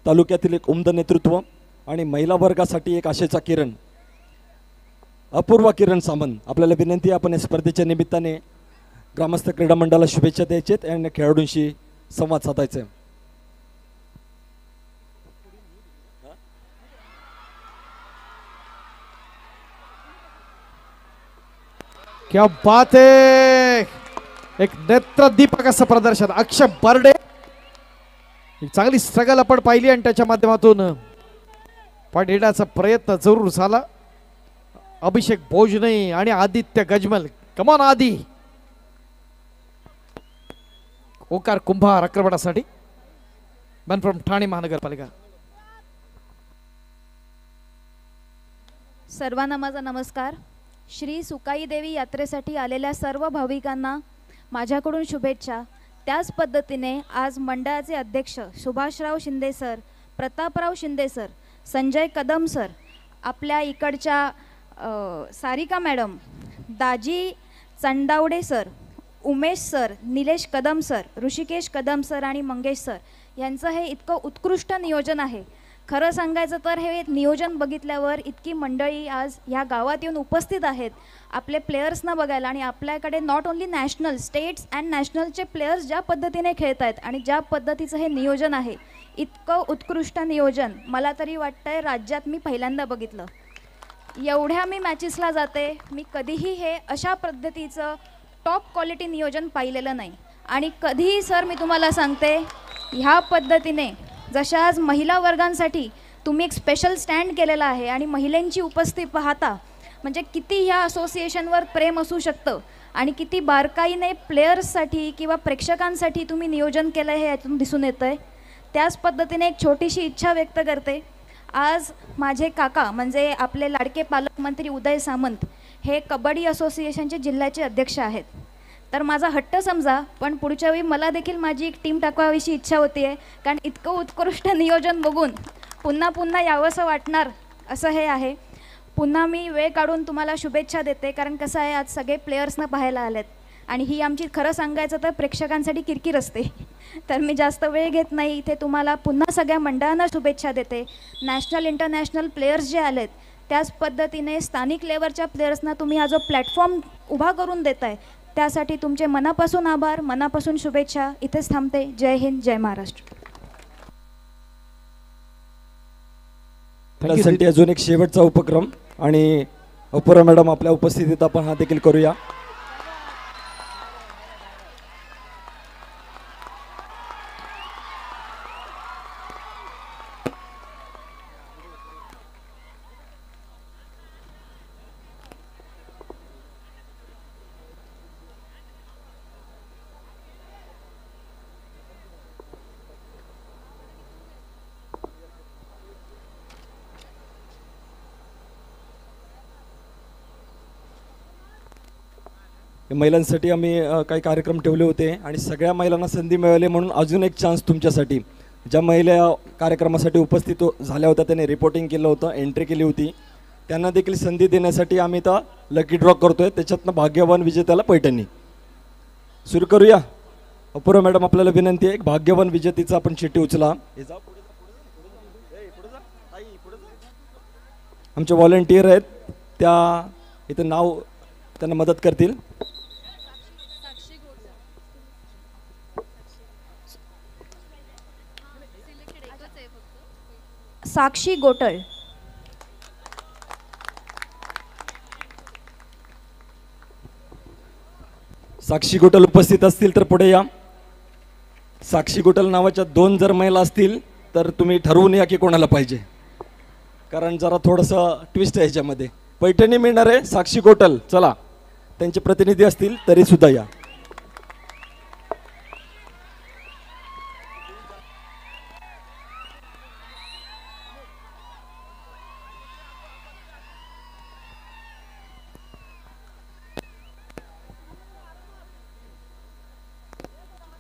तालुक्यातील एक उमद नेतृत्व आणि महिला वर्गासाठी एक आशेचा किरण, अपूर्वा किरण सामंत, आपल्याला विनंती, आपण या स्पर्धेच्या निमित्ताने ग्रामस्थ क्रीडा मंडळाला शुभेच्छा द्यायचेत आणि खेळाडूंशी संवाद साधायचा. क्या बात आहे. एक नेत्रदीपक असं प्रदर्शन. अक्षय बर्डे, चांगली स्ट्रगल आपण पाहिली आणि त्याच्या माध्यमातून पॉइंट येण्याचा प्रयत्न जरूर झाला. अभिषेक भोजने आणि आदित्य गजमल, कमॉन आदी. ओकार कुंभार आक्रमणासाठी, मॅन फ्रॉम ठाणे महानगरपालिका. सर्वांना माझा नमस्कार. श्री सुकाई देवी यात्रेसाठी आलेल्या सर्व भाविकांना माझ्याकडून शुभेच्छा. त्याच पद्धतीने आज मंडळाचे अध्यक्ष Subhashrao Shinde sir, Prataprao Shinde sir, Sanjay Kadam sir, आपल्या इकडच्या Sarika madam, Daji Chandavade sir, Umesh sir, Nilesh Kadam sir, Rushikesh Kadam sir आणि मंगेश सर यांचं हे इतकं उत्कृष्ट नियोजन आहे. खरं सांगायचं तर हे नियोजन बघितल्यावर इतकी मंडळी आज ह्या गावात येऊन उपस्थित आहेत आपले प्लेयर्सना बघायला. आणि आपल्याकडे not only national, states and नॅशनलचे प्लेयर्स ज्या पद्धतीने खेळत आहेत आणि ज्या पद्धतीचं हे नियोजन आहे, इतकं उत्कृष्ट नियोजन मला तरी वाटतंय राज्यात मी पहिल्यांदा बघितलं. एवढ्या मी मॅचेसला जाते, मी कधीही हे अशा पद्धतीचं टॉप क्वालिटी नियोजन पाहिलेलं नाही. आणि कधीही सर मी तुम्हाला सांगते, ह्या पद्धतीने जशा आज महिला वर्गांसाठी तुम्ही एक स्पेशल स्टँड केलेला आहे आणि महिलांची उपस्थिती पाहता म्हणजे किती ह्या असोसिएशनवर प्रेम असू शकतं आणि किती बारकाईने प्लेयर्ससाठी किंवा प्रेक्षकांसाठी तुम्ही नियोजन केलं हे यातून दिसून येतं आहे. त्याच पद्धतीने एक छोटीशी इच्छा व्यक्त करते. आज माझे काका म्हणजे आपले लाडके पालकमंत्री उदय सामंत हे कबड्डी असोसिएशनचे जिल्ह्याचे अध्यक्ष आहेत. तर माझा हट्ट समजा, पण पुढच्या वेळी मला देखील माझी एक टीम टाकवावीशी इच्छा होती आहे. कारण इतकं उत्कृष्ट नियोजन बघून पुन्हा पुन्हा यावंसं वाटणार असं हे आहे. पुन्हा मी वेळ काढून तुम्हाला शुभेच्छा देते. कारण कसं आहे, आज सगळे प्लेयर्सना पाहायला आलेत आणि ही आमची खरं सांगायचं तर प्रेक्षकांसाठी किरकिर असते. तर मी जास्त वेळ घेत नाही. इथे तुम्हाला पुन्हा सगळ्या मंडळांना शुभेच्छा देते. नॅशनल इंटरनॅशनल प्लेयर्स जे आलेत त्याच पद्धतीने स्थानिक लेवलच्या प्लेयर्सना तुम्ही हा जो प्लॅटफॉर्म उभा करून देताय त्यासाठी तुमचे मनापासून आभार, मनापासून शुभेच्छा. इथेच थांबते. जय हिंद, जय महाराष्ट्र. त्यासाठी अजून एक शेवटचा उपक्रम आणि अपूर्वा मॅडम आपल्या उपस्थितीत आपण हा देखील करूया. महिलांसाठी आम्ही काही कार्यक्रम ठेवले होते आणि सगळ्या महिलांना संधी मिळाली म्हणून अजून एक चान्स तुमच्यासाठी. ज्या महिला कार्यक्रमासाठी उपस्थित झाल्या होत्या त्याने रिपोर्टिंग केलं होतं, एंट्री केली होती, त्यांना देखील संधी देण्यासाठी आम्ही तर लकी ड्रॉ करतो आहे. त्याच्यातनं भाग्यवान विजेत्याला पैठणी. सुरू करूया. अपूर्वा मॅडम आपल्याला विनंती आहे, एक भाग्यवान विजेतीचा आपण चिठ्ठी उचला. आमचे व्हॉलेंटियर आहेत, त्या इथं नाव त्यांना मदत करतील. साक्षी गोटळ. साक्षी गोटल उपस्थित असतील तर पुढे या. साक्षी गोटल नावाच्या 2 जर महिला असतील तर तुम्ही ठरवून या की कोणाला पाहिजे, कारण जरा थोडंसं ट्विस्ट आहे ह्याच्यामध्ये. पैठणी मिळणार आहे साक्षी गोटल. चला, त्यांचे प्रतिनिधी असतील तरी सुद्धा या.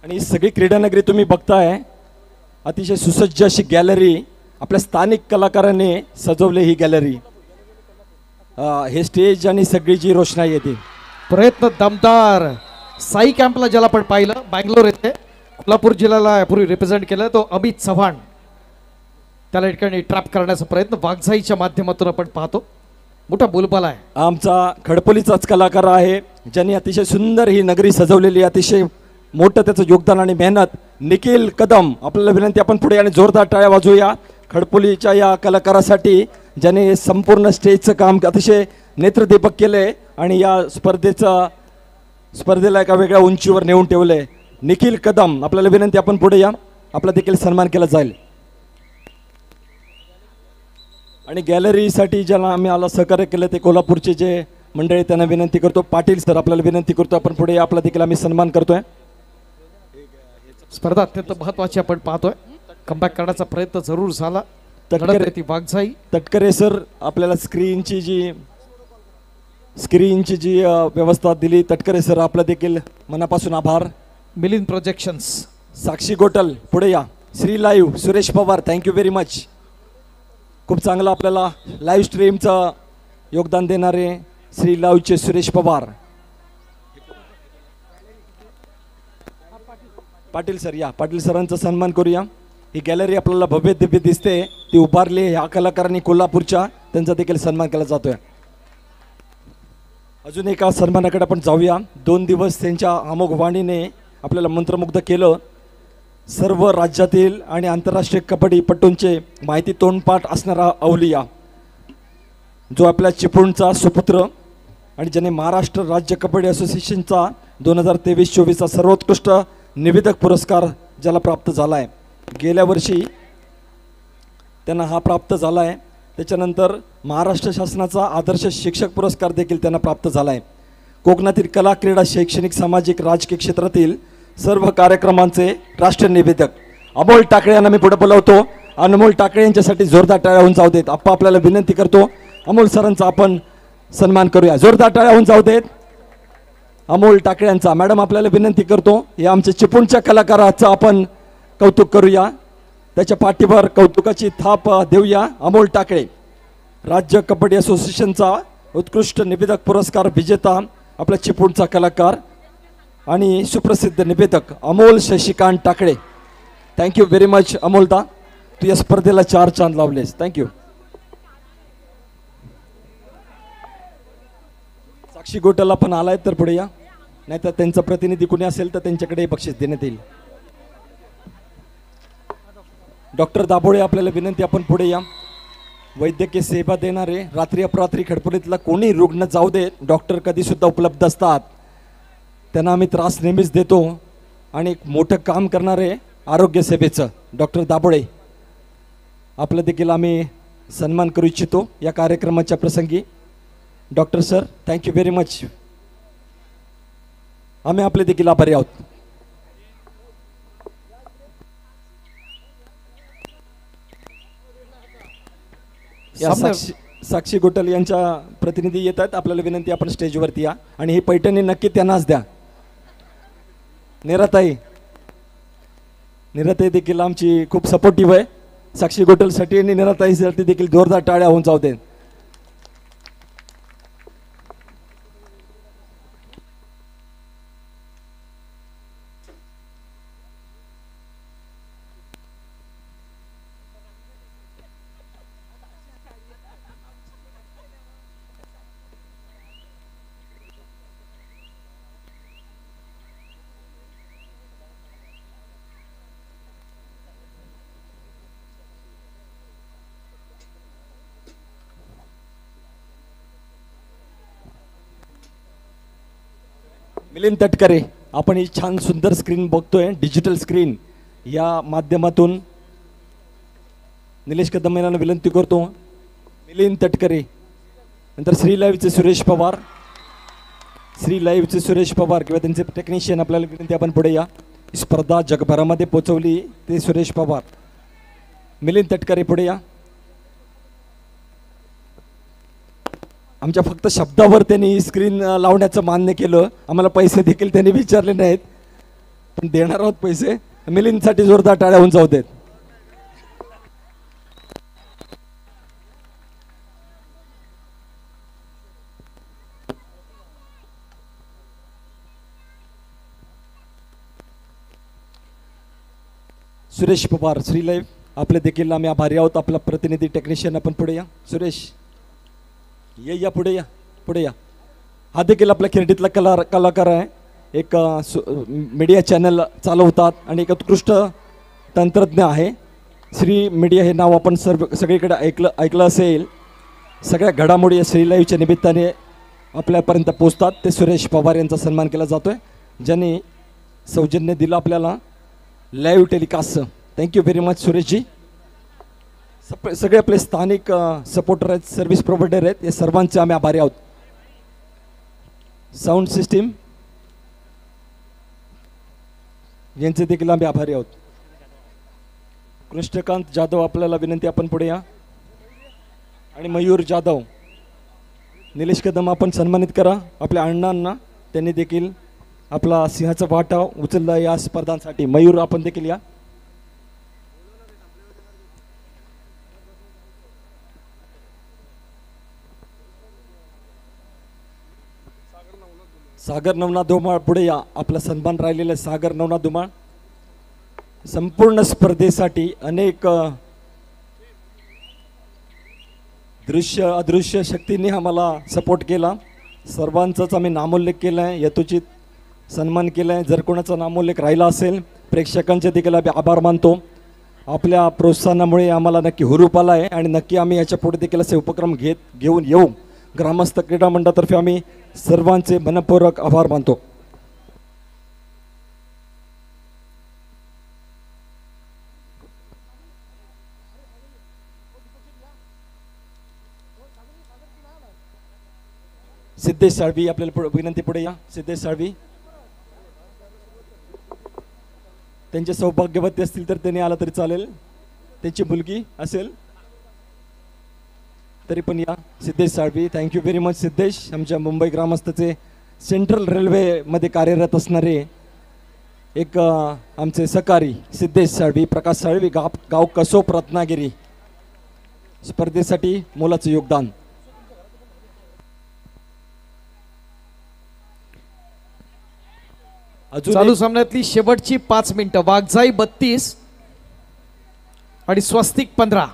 आणि ही सगळी क्रीडानगरी तुम्ही बघताय, अतिशय सुसज्ज अशी गॅलरी आपल्या स्थानिक कलाकारांनी सजवली. ही गॅलरी, हे स्टेज आणि सगळी जी रोषणाई येते, प्रयत्न दमदार. साई कॅम्पला ज्याला आपण पाहिलं बँगलोर येथे, कोल्हापूर जिल्ह्याला यापूर्वी रिप्रेझेंट केलं, तो अमित चव्हाण, त्याला या ठिकाणी ट्रॅप करण्याचा प्रयत्न वाघजाईच्या माध्यमातून आपण पाहतो. मोठा बोलबाला आहे. आमचा खडपोलीचाच कलाकार आहे, ज्यांनी अतिशय सुंदर ही नगरी सजवलेली. अतिशय मोठं त्याचं योगदान आणि मेहनत. निखिल कदम, आपल्याला विनंती आपण पुढे आणि जोरदार टाळ्या वाजवूया खडपोलीच्या या कलाकारासाठी, ज्याने संपूर्ण स्टेजचं काम अतिशय नेत्रदीपक केलंय आणि या स्पर्धेला एका वेगळ्या उंचीवर नेऊन ठेवलंय. निखिल कदम, आपल्याला विनंती आपण पुढे या, आपला देखील सन्मान केला जाईल. आणि गॅलरीसाठी ज्याला आम्ही आला सहकार्य केलं ते कोल्हापूरचे जे मंडळी, त्यांना विनंती करतो. पाटील सर, आपल्याला विनंती करतो आपण पुढे या, आपला देखील आम्ही सन्मान करतोय. स्पर्धा अत्यंत महत्वाची आपण पाहतोय. कमबॅक करण्याचा प्रयत्न जरूर झाला. ती वाघजाई. तटकरे सर, आपल्याला स्क्रीनची जी व्यवस्था दिली, तटकरे सर आपला देखील मनापासून आभार. मिलिंद प्रोजेक्शन्स. साक्षी गोटल पुढे या. Shri live Suresh Pawar, thank you very much. खूप चांगलं आपल्याला लाईव्ह स्ट्रीमचं योगदान देणारे श्री लाईव्हचे सुरेश पवार. पाटील सर या, पाटील सरांचा सन्मान करूया. ही गॅलरी आपल्याला भव्य दिव्य दिसते, ती उभारली ह्या कलाकारांनी कोल्हापूरच्या, त्यांचा देखील सन्मान केला जातोय. अजून एका सन्मानाकडे आपण जाऊया. 2 दिवस त्यांच्या अमोघ वाणीने आपल्याला मंत्रमुग्ध केलं. सर्व राज्यातील आणि आंतरराष्ट्रीय कबड्डीपटूंचे माहिती तोंडपाठ असणारा अवलिया, जो आपल्या चिपळूणचा सुपुत्र आणि ज्याने महाराष्ट्र राज्य कबड्डी असोसिएशनचा 2023-24 सर्वोत्कृष्ट निवेदक पुरस्कार ज्याला प्राप्त झाला आहे. गेल्या वर्षी त्यांना हा प्राप्त झाला आहे. त्याच्यानंतर महाराष्ट्र शासनाचा आदर्श शिक्षक पुरस्कार देखील त्यांना प्राप्त झाला आहे. कोकणातील कला, क्रीडा, शैक्षणिक, सामाजिक, राजकीय क्षेत्रातील सर्व कार्यक्रमांचे राष्ट्रीय निवेदक अमोल टाकळे यांना मी पुढे बोलवतो. अनमोल टाकळे यांच्यासाठी जोरदार टाळ्या होऊन जाऊ देत. आप्पा, आपल्याला विनंती करतो अमोल सरांचा आपण सन्मान करूया. जोरदार टाळ्या होऊन जाऊ देत अमोल टाकळे यांचा. मॅडम, आपल्याला विनंती करतो, या आमच्या चिपळूणच्या कलाकाराचं आपण कौतुक करूया. त्याच्या पाठीवर कौतुकाची थाप देऊया. अमोल टाकळे, राज्य कबड्डी असोसिएशनचा उत्कृष्ट निवेदक पुरस्कार विजेता आपला चिपळूणचा कलाकार आणि सुप्रसिद्ध निवेदक Amol Shashikant Takle. Thank you very much अमोलदा, तू या स्पर्धेला 4 चांद लावलेस. थँक्यू. साक्षी गोटला पण आलाय तर पुढे या, नाहीतर त्यांचा प्रतिनिधी कुणी असेल तर त्यांच्याकडे बक्षीस देण्यात येईल. डॉक्टर दाभोळे, आपल्याला विनंती आपण पुढे या. वैद्यकीय सेवा देणारे रात्री अपरात्री खडपोलीतला कोणी रुग्ण जाऊ दे, डॉक्टर कधीसुद्धा उपलब्ध असतात. त्यांना आम्ही त्रास नेहमीच देतो आणि एक मोठं काम करणारे आरोग्य सेवेचं डॉक्टर दाभोळे, आपलं देखील आम्ही सन्मान करू इच्छितो या कार्यक्रमाच्या प्रसंगी. Doctor sir, thank you very much. आम्ही आपले देखील आभारी आहोत. या साक्षी गोटल यांच्या प्रतिनिधी येत आहेत. आपल्याला विनंती, आपण स्टेजवरती या आणि ही पैठणी नक्की त्यांनाच द्या. निराताई देखील आमची खूप सपोर्टिव्ह आहे. साक्षी गोटलसाठी आणि निराताईसाठी देखील जोरदार टाळ्या होऊन जाऊ दे. मिलिंद तटकरे, आपण ही छान सुंदर स्क्रीन बघतोय, डिजिटल स्क्रीन. या माध्यमातून निलेश कदम यांना विनंती करतो. मिलिंद तटकरे, नंतर श्री लाईव्हचे सुरेश पवार, किंवा त्यांचे टेक्निशियन. आपल्याला विनंती, आपण पुढे या. स्पर्धा जगभरामध्ये पोहोचवली ते सुरेश पवार. मिलिंद तटकरे पुढे या. आमच्या फक्त शब्दावर त्यांनी स्क्रीन लावण्याचं मान्य केलं. आम्हाला पैसे देखील त्यांनी विचारले नाहीत, पण देणार आहोत पैसे. मिलिंदसाठी जोरदार टाळ्या होऊन जाऊ देत. सुरेश पवार, श्री लाईव्ह, आपले देखील आम्ही आभारी आहोत. आपला प्रतिनिधी टेक्निशियन, आपण पुढे या. सुरेश या पुढे या. हा देखील आपल्या खिरडीतला कलाकार आहे. एक मीडिया चॅनल चालवतात आणि एक उत्कृष्ट तंत्रज्ञ आहे. श्री मीडिया हे नाव आपण सगळीकडे ऐकलं असेल. सगळ्या घडामोडी या श्री लाईव्हच्या निमित्ताने आपल्यापर्यंत पोचतात. ते सुरेश पवार यांचा सन्मान केला जातोय, ज्यांनी सौजन्य दिलं आपल्याला लाईव्ह टेलिकास्टचं. Thank you very much सुरेशजी. सगळे आपले स्थानिक सपोर्टर आहेत, सर्व्हिस प्रोव्हायडर आहेत, या सर्वांचे आम्ही आभारी आहोत. साऊंड सिस्टीम यांचे देखील आम्ही आभारी आहोत. कृष्णकांत जाधव, आपल्याला विनंती, आपण पुढे या. आणि मयूर जाधव, निलेश कदम, आपण सन्मानित करा आपल्या अण्णांना. त्यांनी देखील आपला सिंहाचा वाटा उचलला या स्पर्धांसाठी. मयूर, आपण देखील या. सागर नवनाथ धुमाळ पुढे या. आपला सन्मान राहिलेला सागर नवनाथ धुमाळ. संपूर्ण स्पर्धेसाठी अनेक दृश्य अदृश्य शक्तींनी आम्हाला सपोर्ट केला. सर्वांचाच आम्ही नामोल्लेख केला आहे, यथोचित सन्मान केला आहे. जर कोणाचा नामोल्लेख राहिला असेल, प्रेक्षकांचे देखील आम्ही आभार मानतो. आपल्या प्रोत्साहनामुळे आम्हाला नक्की हुरूप आला आहे आणि नक्की आम्ही याच्या पुढे देखील असे उपक्रम घेऊन येऊ. ग्रामस्थ क्रीडा मंडळातर्फे आम्ही सर्वांचे मनपूर्वक आभार मानतो. सिद्धेश साळवी, आपल्याला विनंती, पुढे या. सिद्धेश साळवी, त्यांचे सौभाग्यवती असतील तर त्यांनी आला तरी चालेल. त्यांची मुलगी असेल तरी पण या. Siddhesh Salvi, thank you very much Siddhesh. आमच्या मुंबई ग्रामस्थचे सेंट्रल रेल्वेमध्ये कार्यरत असणारे एक आमचे सहकारी सिद्धेश साळवी, प्रकाश साळवी, गाव कसोप, रत्नागिरी. स्पर्धेसाठी मोलाचं योगदान. चालू सामन्यातली शेवटची 5 मिनिटं. वाघजाई 32 आणि स्वस्तिक 15.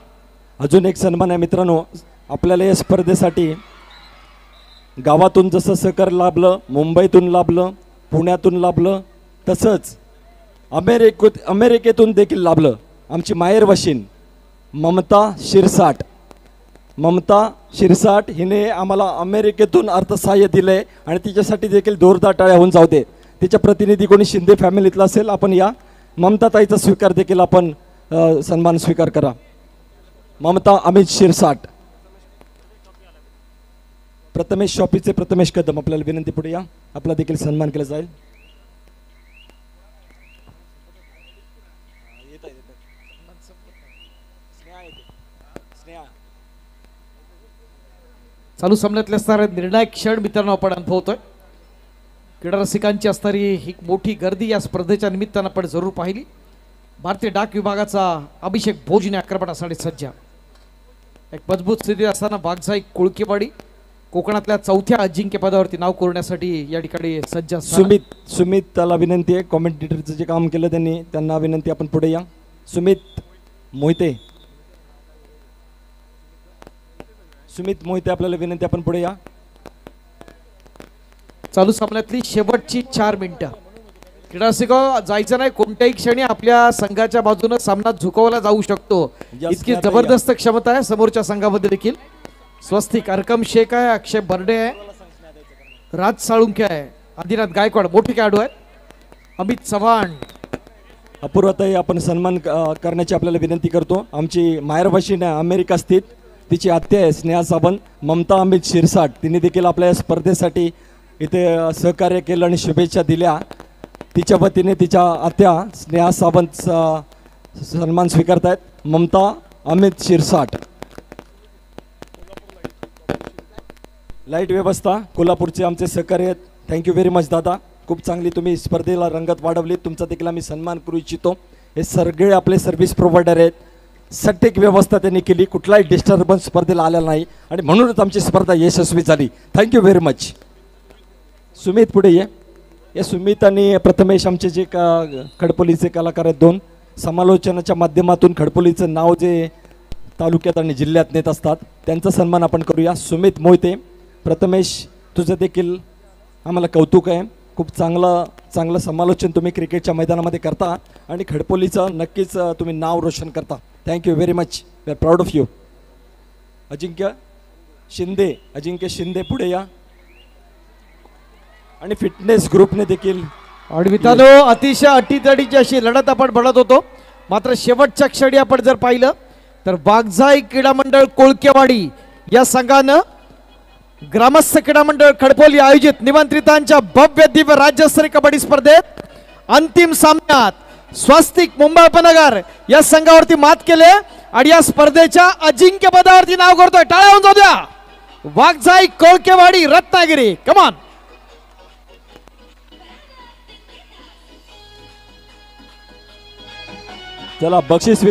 अजून एक सन्मान आहे मित्रांनो आपल्याला या स्पर्धेसाठी. गावातून जसं सहकार्य लाभलं, मुंबईतून लाभलं, पुण्यातून लाभलं, तसंच अमेरिकेतून देखील लाभलं. आमची माहेर वशीन ममता शिरसाट हिने आम्हाला अमेरिकेतून अर्थसहाय्य दिलंय आणि तिच्यासाठी देखील जोरदार टाळ्या होऊन जाऊ दे. तिच्या प्रतिनिधी कोणी शिंदे फॅमिलीतला असेल, आपण या. ममता ताईचा स्वीकार देखील आपण सन्मान स्वीकार करा. ममता अमित शिरसाट. प्रथमेश शॉपीचे प्रथमेश कदम, आपल्याला विनंती, पुढे या. आपला देखील सन्मान केला जाईल. चालू सामन्यातले असणारे निर्णायक क्षण मित्रांनो आपण अनुभवतोय. क्रीडा रसिकांची असणारी ही मोठी गर्दी या स्पर्धेच्या निमित्तानं आपण जरूर पाहिली. भारतीय डाक विभागाचा अभिषेक भोजने आक्रमणासाठी सज्ज. एक मजबूत स्थितीत असताना वाघजाई कुळकेवाडी कोकणातल्या चौथ्या अजिंक्यपदावरती नाव कोरण्यासाठी या ठिकाणी सज्ज असताना सुमित त्याला विनंती आहे, कॉमेंटेटरचं जे काम केलं त्यांना विनंती, आपण पुढे या. सुमित मोहिते आपल्याला विनंती, आपण पुढे या. चालू सामन्यातली शेवटची 4 मिनिटं. क्रीडा रसिको जायचं नाही, कोणत्याही क्षणी आपल्या संघाच्या बाजूने सामना झुकवला जाऊ शकतो, इतकी जबरदस्त क्षमता आहे समोरच्या संघामध्ये देखील. स्वस्तिक अरकम शेख आहे, अक्षय बर्डे आहे, राज साळुंखे आहे, आदिनाथ गायकवाड मोठे खेळाडू आहेत, अमित चव्हाण. अपूर्वताई आपण सन्मान करण्याची आपल्याला विनंती करतो. आमची मायरभाषी अमेरिका स्थित तिची आत्या आहे स्नेहा सावंत, ममता अमित शिरसाट, तिने देखील आपल्या स्पर्धेसाठी इथे सहकार्य केलं आणि शुभेच्छा दिल्या. तिच्या वतीने तिच्या आत्या स्नेहा सावंत सन्मान स्वीकारतायत. ममता अमित शिरसाट. लाईट व्यवस्था कोल्हापूरचे आमचे सहकार्य आहेत. थँक्यू व्हेरी मच दादा, खूप चांगली तुम्ही स्पर्धेला रंगत वाढवली, तुमचा देखील आम्ही सन्मान करू इच्छितो. हे सगळे आपले सर्व्हिस प्रोव्हायडर आहेत. सटीक व्यवस्था त्यांनी केली, कुठलाही डिस्टर्बन्स स्पर्धेला आलेला नाही आणि म्हणूनच आमची स्पर्धा यशस्वी झाली. Thank you very much. सुमित पुढे ये. या सुमित आणि प्रथमेश आमचे जे खडपोलीचे कलाकार आहेत, 2 समालोचनाच्या माध्यमातून खडपोलीचं नाव जे तालुक्यात आणि जिल्ह्यात नेत असतात, त्यांचा सन्मान आपण करूया. सुमित मोहिते, प्रथमेश तुझं देखील आम्हाला कौतुक आहे. खूप चांगलं समालोचन तुम्ही क्रिकेटच्या मैदानामध्ये करता आणि खडपोलीचं नक्कीच तुम्ही नाव रोशन करता. Thank you very much, we are proud of you. Ajinkya Shinde पुढे या. आणि फिटनेस ग्रुपने देखील. आणि मित्रांनो अतिशय अटीतडीची अशी लढत आपण बघत होतो, मात्र शेवटच्या क्षणी आपण जर पाहिलं तर वाघजाई क्रीडा मंडळ कोळकेवाडी या संघानं ग्रामस्थ क्रीडा मंडळ खडपोली आयोजित निमंत्रितांच्या भव्य दिव्य राज्यस्तरीय कबड्डी स्पर्धेत अंतिम सामन्यात स्वस्तिक मुंबई उपनगर या संघावरती मात केले आणि या स्पर्धेच्या अजिंक्यपदावरती नाव करतोय. टाळ्या होऊन जाऊ द्या. वाघजाई कोळकेवाडी रत्नागिरी, कमान. चला बक्षीस